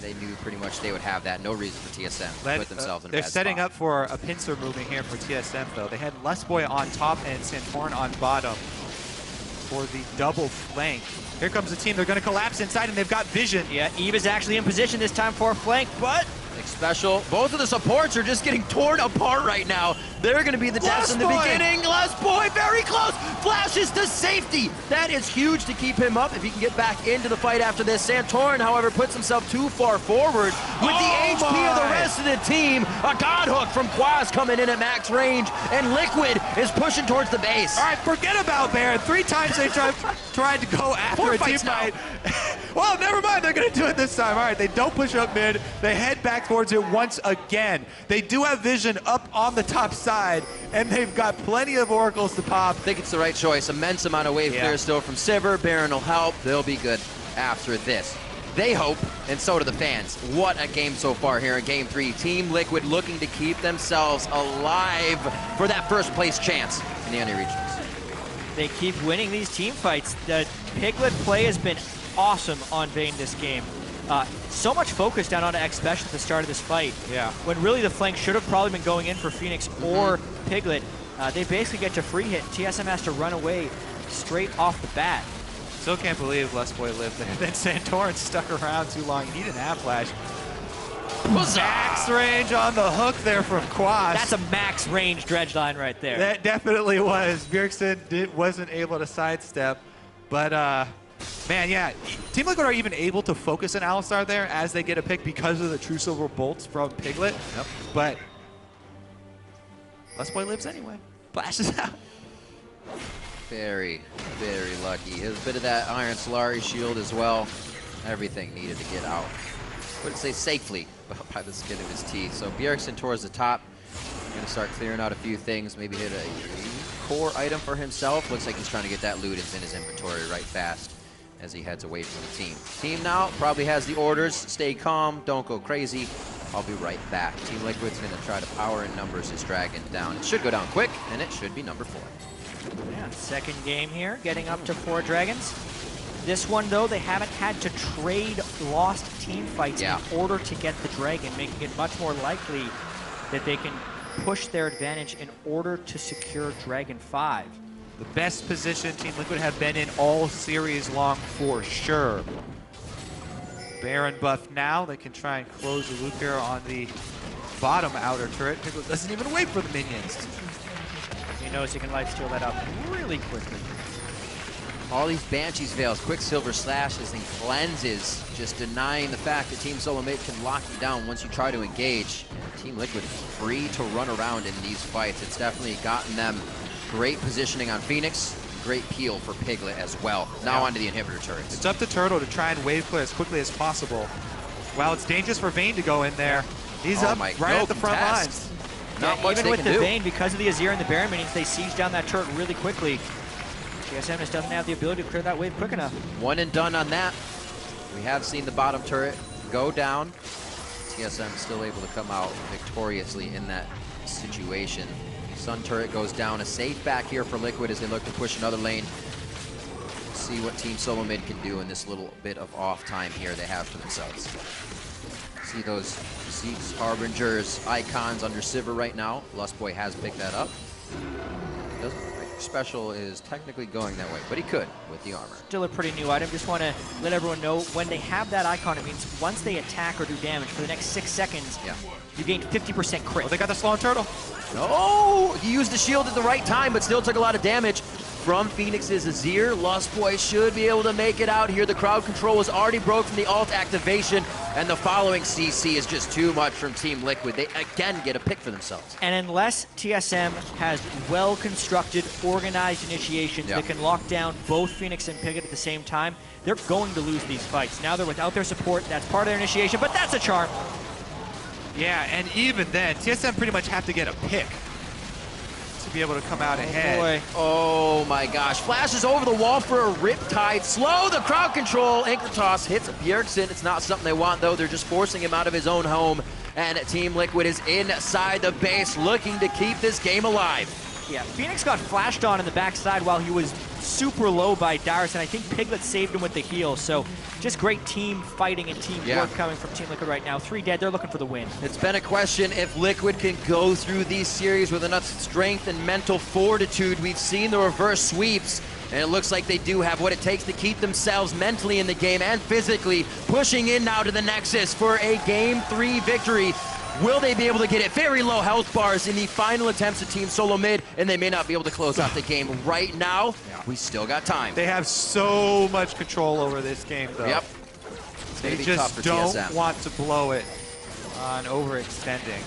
They knew pretty much they would have that. No reason for TSM to put themselves in a They're bad setting spot. up for a pincer moving here for TSM, though. They had Lustboy on top and Santorin on bottom for the double flank. Here comes the team. They're going to collapse inside, and they've got vision. Yeah, Eve is actually in position this time for a flank, but Special. Both of the supports are just getting torn apart right now. They're going to be the deaths in the beginning. Lustboy very close. Flashes to safety. That is huge to keep him up if he can get back into the fight after this. Santorin, however, puts himself too far forward with the HP of the rest of the team. A god hook from Quaz coming in at max range, and Liquid is pushing towards the base. All right, forget about Baron. 3 times they tried to go after 4 a team fights now. fight. Well, never mind. They're going to do it this time. All right, they don't push up mid. They head back towards it once again. They do have vision up on the top side, and they've got plenty of oracles to pop. I think it's the right choice. Immense amount of wave clear still from Sivir. Baron will help. They'll be good after this. They hope, and so do the fans. What a game so far here in Game 3. Team Liquid looking to keep themselves alive for that first place chance in the NA Regionals. they keep winning these team fights. The Piglet play has been awesome on Vayne this game. So much focus down onto X Special at the start of this fight. Yeah. When really the flank should have probably been going in for Phoenix or Piglet. They basically get to free hit. TSM has to run away straight off the bat. Still can't believe Lustboy lived there. Then Santorin stuck around too long. He didn't have flash. Max range on the hook there from Quas. That's a max range dredge line right there. That definitely was. Bjergsen wasn't able to sidestep. But, man, yeah. Team Liquid are even able to focus an Alistar there as they get a pick because of the True Silver bolts from Piglet. Yep. But Lustboy lives anyway. Flashes out. Very, very lucky. He has a bit of that Iron Solari shield as well. Everything needed to get out. I would say safely by the skin of his teeth. So Bjergsen towards the top. Going to start clearing out a few things. Maybe hit a core item for himself. Looks like he's trying to get that loot in his inventory right fast as he heads away from the team. Team now probably has the orders. Stay calm. Don't go crazy. I'll be right back. Team Liquid's going to try to power in numbers his dragon down. It should go down quick, and it should be number 4. Yeah, second game here, getting up to 4 dragons. This one, though, they haven't had to trade lost team fights in order to get the dragon, making it much more likely that they can push their advantage in order to secure Dragon 5. The best position Team Liquid have been in all series long for sure. Baron buff now. They can try and close the loop here on the bottom outer turret. Piglet doesn't even wait for the minions. He knows he can lifesteal that up really quickly. All these Banshee's Veils, Quicksilver Slashes, and Cleanses, just denying the fact that Team Solo Mid can lock you down once you try to engage. And Team Liquid is free to run around in these fights. It's definitely gotten them great positioning on Phoenix, great peel for Piglet as well. Now onto the inhibitor turrets. It's up to Turtle to try and wave clear as quickly as possible. While it's dangerous for Vayne to go in there, he's up right at the front lines. Not much even with the do. Vayne, because of the Azir and the Baron minions, they siege down that turret really quickly. TSM just doesn't have the ability to clear that wave quick enough. One and done on that. We have seen the bottom turret go down. TSM still able to come out victoriously in that situation. Sun turret goes down. A safe back here for Liquid as they look to push another lane. See what Team Solo Mid can do in this little bit of off time here they have for themselves. See those Zeke's Harbingers icons under Sivir right now. Lustboy has picked that up. Doesn't look like special is technically going that way, but he could with the armor. Still a pretty new item. Just want to let everyone know, when they have that icon, it means once they attack or do damage for the next 6 seconds, you gain 50% crit. Oh, they got the slow turtle. Oh, he used the shield at the right time, but still took a lot of damage from Phoenix's Azir. Lustboy should be able to make it out here. The crowd control was already broke from the ult activation, and the following CC is just too much from Team Liquid. They again get a pick for themselves. And unless TSM has well-constructed, organized initiations that can lock down both Phoenix and Piglet at the same time, they're going to lose these fights. Now they're without their support. That's part of their initiation, but that's a charm. Yeah, and even then, TSM pretty much have to get a pick to be able to come out ahead. Boy. Oh my gosh, flashes over the wall for a Riptide. Slow the crowd control. Anchor toss hits Bjergsen. It's not something they want though. They're just forcing him out of his own home. And Team Liquid is inside the base looking to keep this game alive. Yeah, Phoenix got flashed on in the backside while he was super low by Darius, and I think Piglet saved him with the heal. So just great team fighting and team work coming from Team Liquid right now. 3 dead, they're looking for the win. It's been a question if Liquid can go through these series with enough strength and mental fortitude. We've seen the reverse sweeps, and it looks like they do have what it takes to keep themselves mentally in the game and physically, pushing in now to the Nexus for a Game 3 victory. Will they be able to get it? Very low health bars in the final attempts of Team Solo Mid, and they may not be able to close out the game right now. We still got time. They have so much control over this game, though. Yep. They just don't want to blow it on overextending.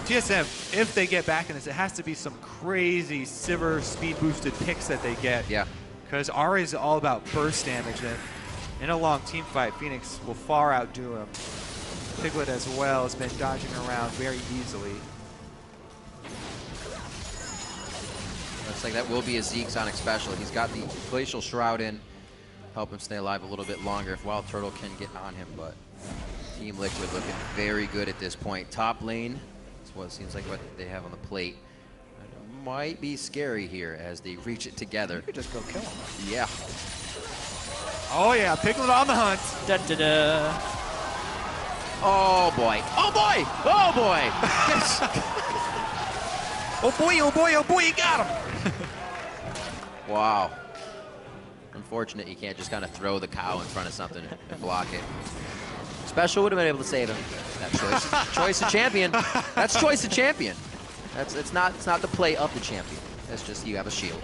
TSM, if they get back in this, it has to be some crazy Sivir speed-boosted picks that they get. Yeah. Because Ahri is all about burst damage, and in a long team fight, Phoenix will far outdo him. Piglet as well has been dodging around very easily. Looks like that will be a Zeke Sonic special. He's got the Glacial Shroud in, help him stay alive a little bit longer if Wild Turtle can get on him, but Team Liquid looking very good at this point. Top lane is what it seems like what they have on the plate. It might be scary here as they reach it together. You could just go kill him. Yeah. Oh yeah, Piglet on the hunt. Da, da, da. Oh boy. Oh boy! Oh boy! Oh boy, oh boy, oh boy, you got him! Wow. Unfortunate you can't just kind of throw the cow in front of something and block it. Special would have been able to save him. That choice of champion. That's choice of champion. It's not the play of the champion. That's just you have a shield.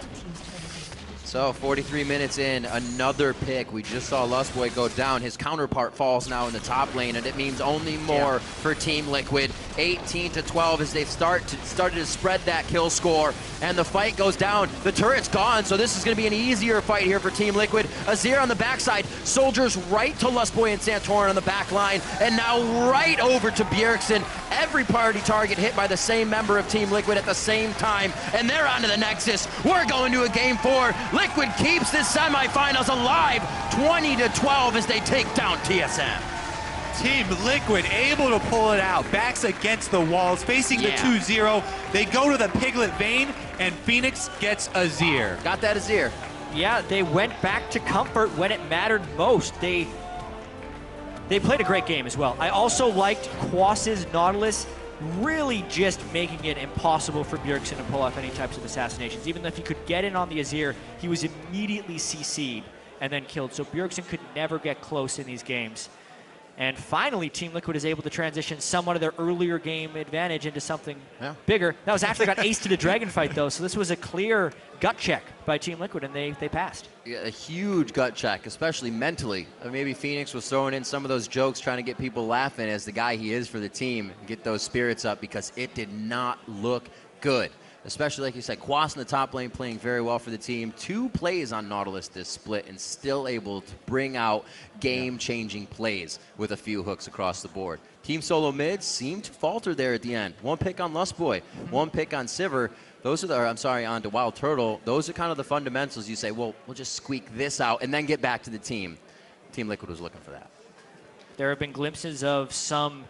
So 43 minutes in, another pick. We just saw Lustboy go down. His counterpart falls now in the top lane, and it means only more for Team Liquid. 18-12 as they've started to spread that kill score, and the fight goes down. The turret's gone, so this is going to be an easier fight here for Team Liquid. Azir on the backside, soldiers right to Lustboy and Santorin on the back line, and now right over to Bjergsen. Every party target hit by the same member of Team Liquid at the same time, and they're onto the Nexus. We're going to a Game 4. Liquid keeps this semifinals alive, 20-12 as they take down TSM. Team Liquid able to pull it out. Backs against the walls, facing the 2-0. They go to the Piglet vein, and Phoenix gets Azir. Got that Azir. Yeah, they went back to comfort when it mattered most. They played a great game as well. I also liked Quas's Nautilus really just making it impossible for Bjergsen to pull off any types of assassinations. Even if he could get in on the Azir, he was immediately CC'd and then killed. So Bjergsen could never get close in these games. And finally, Team Liquid is able to transition somewhat of their earlier game advantage into something bigger. That was after they got aced in a dragon fight, though, so this was a clear gut check by Team Liquid, and they passed. Yeah, a huge gut check, especially mentally. Maybe Phoenix was throwing in some of those jokes, trying to get people laughing as the guy he is for the team, get those spirits up, because it did not look good. Especially, like you said, Quas in the top lane playing very well for the team. 2 plays on Nautilus this split and still able to bring out game-changing plays with a few hooks across the board. Team Solo Mid seemed to falter there at the end. 1 pick on Lustboy, 1 pick on Sivir. Those are the, on the Wild Turtle. Those are kind of the fundamentals. You say, well, we'll just squeak this out and then get back to the team. Team Liquid was looking for that. There have been glimpses of some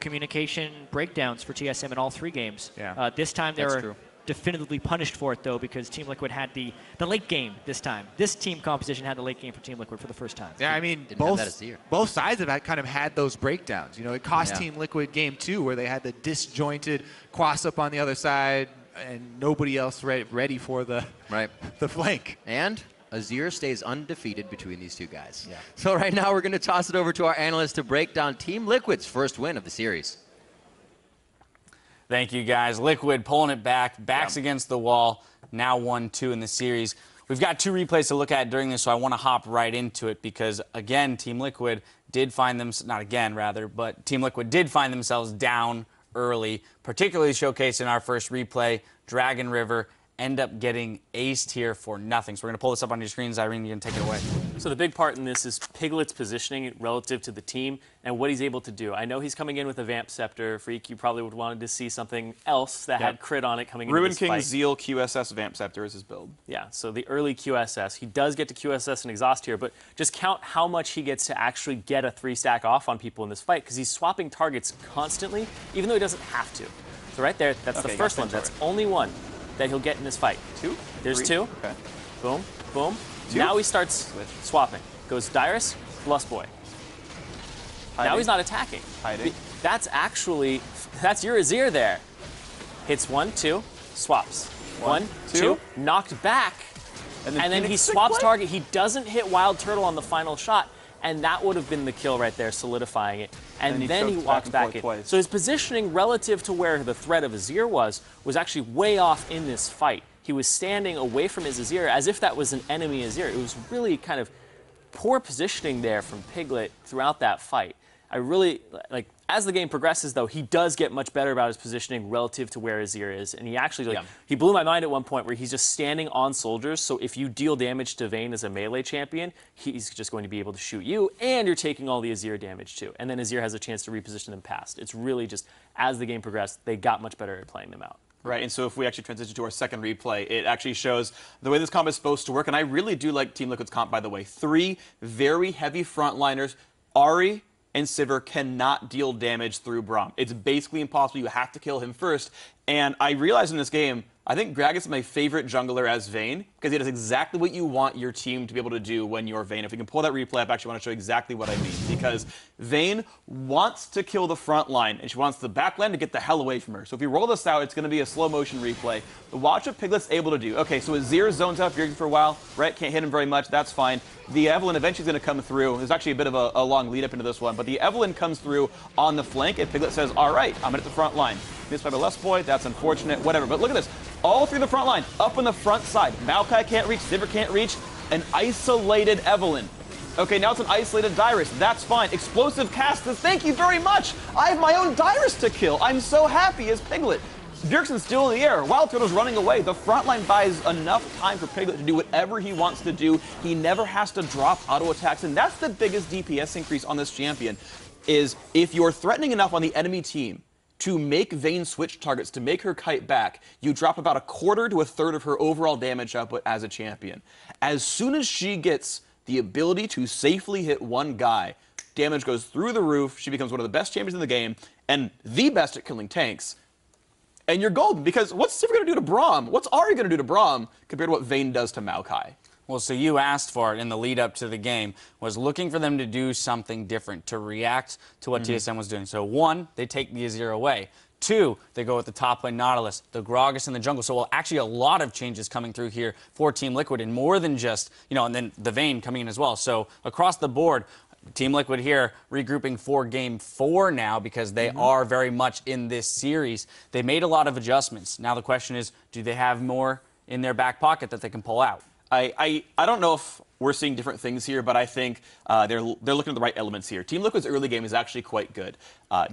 communication breakdowns for TSM in all 3 games. Yeah. This time they That's were true. definitively punished for it, though, because Team Liquid had the late game this time. This team composition had the late game for Team Liquid for the first time. Yeah, I mean, Didn't have that as Azir. both sides of that kind of had those breakdowns. You know, it cost Yeah. Team Liquid game 2 where they had the disjointed cross up on the other side and nobody else ready for the flank. And Azir stays undefeated between these 2 guys. Yeah. So right now we're going to toss it over to our analyst to break down Team Liquid's first win of the series. Thank you, guys. Liquid pulling it back, backs against the wall, now 1-2 in the series. We've got 2 replays to look at during this, so I want to hop right into it because, again, Team Liquid did find them, not again, rather, but Team Liquid did find themselves down early, particularly showcased in our first replay. Dragon River end up getting aced here for nothing. So we're going to pull this up on your screens. Irene, you can take it away. So the big part in this is Piglet's positioning relative to the team and what he's able to do. I know he's coming in with a Vamp Scepter. Freak, you probably would wanted to see something else that had crit on it coming Ruin into this King fight. Zeal QSS Vamp Scepter is his build. Yeah, so the early QSS. He does get to QSS and exhaust here, but just count how much he gets to actually get a 3-stack off on people in this fight because he's swapping targets constantly, even though he doesn't have to. So right there, that's the first one. That's only one that he'll get in this fight. 2? There's 3? 2. Okay. Boom, boom. 2? Now he starts swapping. Goes Dyrus, Lust Boy. Hiding. Now he's not attacking. Hiding. That's your Azir there. Hits 1, 2, swaps. 1, 2, knocked back. And then he swaps target. He doesn't hit Wild Turtle on the final shot. And that would have been the kill right there, solidifying it. And then he walks back in. Twice. So his positioning relative to where the threat of Azir was actually way off in this fight. He was standing away from his Azir as if that was an enemy Azir. It was really kind of poor positioning there from Piglet throughout that fight. I really, like, as the game progresses, though, he does get much better about his positioning relative to where Azir is. And he actually, he blew my mind at one point where he's just standing on soldiers. So if you deal damage to Vayne as a melee champion, he's just going to be able to shoot you, and you're taking all the Azir damage, too. And then Azir has a chance to reposition them past. It's really just, as the game progressed, they got much better at playing them out. Right, and so if we actually transition to our second replay, it actually shows the way this comp is supposed to work. And I really do like Team Liquid's comp, by the way. 3 very heavy frontliners. Ahri and Sivir cannot deal damage through Braum. It's basically impossible. You have to kill him first. And I realized in this game, I think Gragas is my favorite jungler as Vayne, because he does exactly what you want your team to be able to do when you're Vayne. If we can pull that replay up, I actually want to show exactly what I mean. Because Vayne wants to kill the front line, and she wants the back line to get the hell away from her. So if we roll this out, it's going to be a slow motion replay. But watch what Piglet's able to do. Okay, so Azir zones up for a while. Right, can't hit him very much. That's fine. The Evelynn eventually is going to come through. There's actually a bit of a long lead up into this one. But the Evelynn comes through on the flank, and Piglet says, all right, I'm at the front line. Missed by the Lust Boy. That's unfortunate. Whatever. But look at this. All through the front line. Up on the front side. Maokai can't reach. Sivir can't reach. An isolated Evelynn. Okay, now it's an isolated Dyrus. That's fine. Explosive cast. Thank you very much. I have my own Dyrus to kill. I'm so happy as Piglet. Bjergsen's still in the air. Wild Turtle's running away. The front line buys enough time for Piglet to do whatever he wants to do. He never has to drop auto attacks. And that's the biggest DPS increase on this champion, is if you're threatening enough on the enemy team to make Vayne switch targets, to make her kite back, you drop about 1/4 to 1/3 of her overall damage output as a champion. As soon as she gets the ability to safely hit one guy, damage goes through the roof. She becomes one of the best champions in the game and the best at killing tanks. And you're golden, because what's Sivir going to do to Braum? What's Ahri going to do to Braum compared to what Vayne does to Maokai? Well, so you asked for it in the lead up to the game, was looking for them to do something different, to react to what TSM was doing. So 1, they take the Azir away. 2, they go with the top lane Nautilus, the Gragas in the jungle. So actually a lot of changes coming through here for Team Liquid, and more than just, and then the Vayne coming in as well. So across the board, Team Liquid here regrouping for Game 4 now, because they are very much in this series. They made a lot of adjustments. Now the question is, do they have more in their back pocket that they can pull out? I don't know if we're seeing different things here, but I think they're looking at the right elements here. Team Liquid's early game is actually quite good.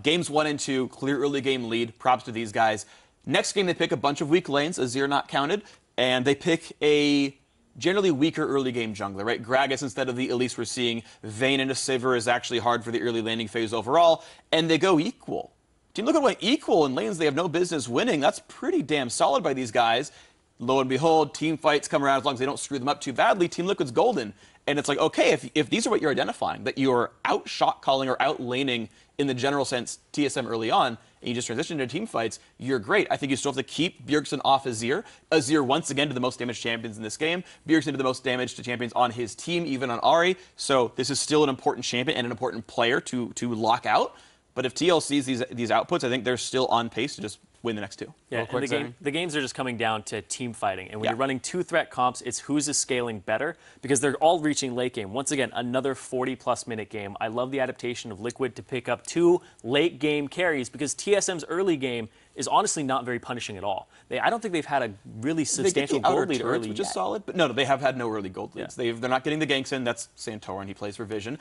Games 1 and 2, clear early game lead. Props to these guys. Next game, they pick a bunch of weak lanes, Azir not counted, and they pick a generally weaker early game jungler, right? Gragas instead of the Elise we're seeing. Vayne into Sivir is actually hard for the early laning phase overall, and they go equal. Team Liquid went equal in lanes they have no business winning. That's pretty damn solid by these guys. Lo and behold, team fights come around as long as they don't screw them up too badly. Team Liquid's golden. And it's like, okay, if these are what you're identifying, that you're out shot calling or out laning in the general sense, TSM early on, and you just transition into team fights, you're great. I think you still have to keep Bjergsen off Azir. Azir, once again, to the most damaged champions in this game. Bjergsen to the most damage to champions on his team, even on Ahri. So this is still an important champion and an important player to lock out. But if TL sees these outputs, I think they're still on pace to just win the next two. Yeah, and the games are just coming down to team fighting. And when you're running 2-threat comps, it's who's scaling better because they're all reaching late game. Once again, another 40-plus minute game. I love the adaptation of Liquid to pick up 2 late game carries because TSM's early game is honestly not very punishing at all. I don't think they've had a really substantial gold lead early which is solid, but no, they have had no early gold leads. They're not getting the ganks in. That's Santorin. He plays for Vision.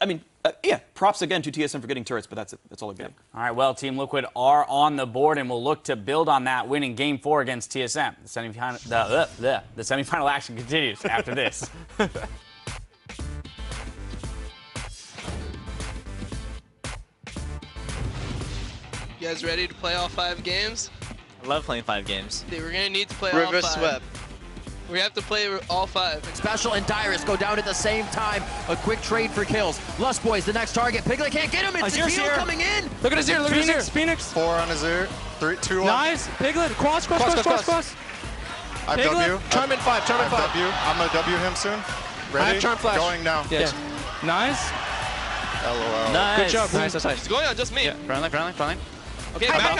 I mean, yeah, props again to TSM for getting turrets, but that's it. That's all they're getting. All right, well, Team Liquid are on the board, and we'll look to build on that, winning Game 4 against TSM. The semifinal action continues after this. You guys ready to play all 5 games? I love playing 5 games. We're going to need to play all 5. Reverse sweep. We have to play all 5. Special and Dyrus go down at the same time. A quick trade for kills. Lust Boys, the next target. Piglet can't get him. It's Azir coming in. Look at Azir, look at Azir. Phoenix. 4 on Azir. 3, 2 on. Nice. Piglet. Cross. I have W. Charmin 5. Charmin 5. W. I'm going to W him soon. Ready? I have Charm Flash. Going now. Yes. Yeah. Nice. LOL. Nice. Good job. Nice. It's going on just me. Yeah. Friendly. Okay, Maokai.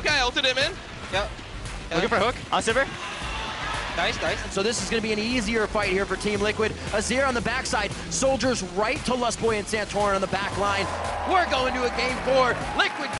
I ulted him in. Yep. Looking for a hook. On Silver. Nice. So this is going to be an easier fight here for Team Liquid. Azir on the backside. Soldiers right to Lustboy and Santorin on the back line. We're going to a Game 4. Liquid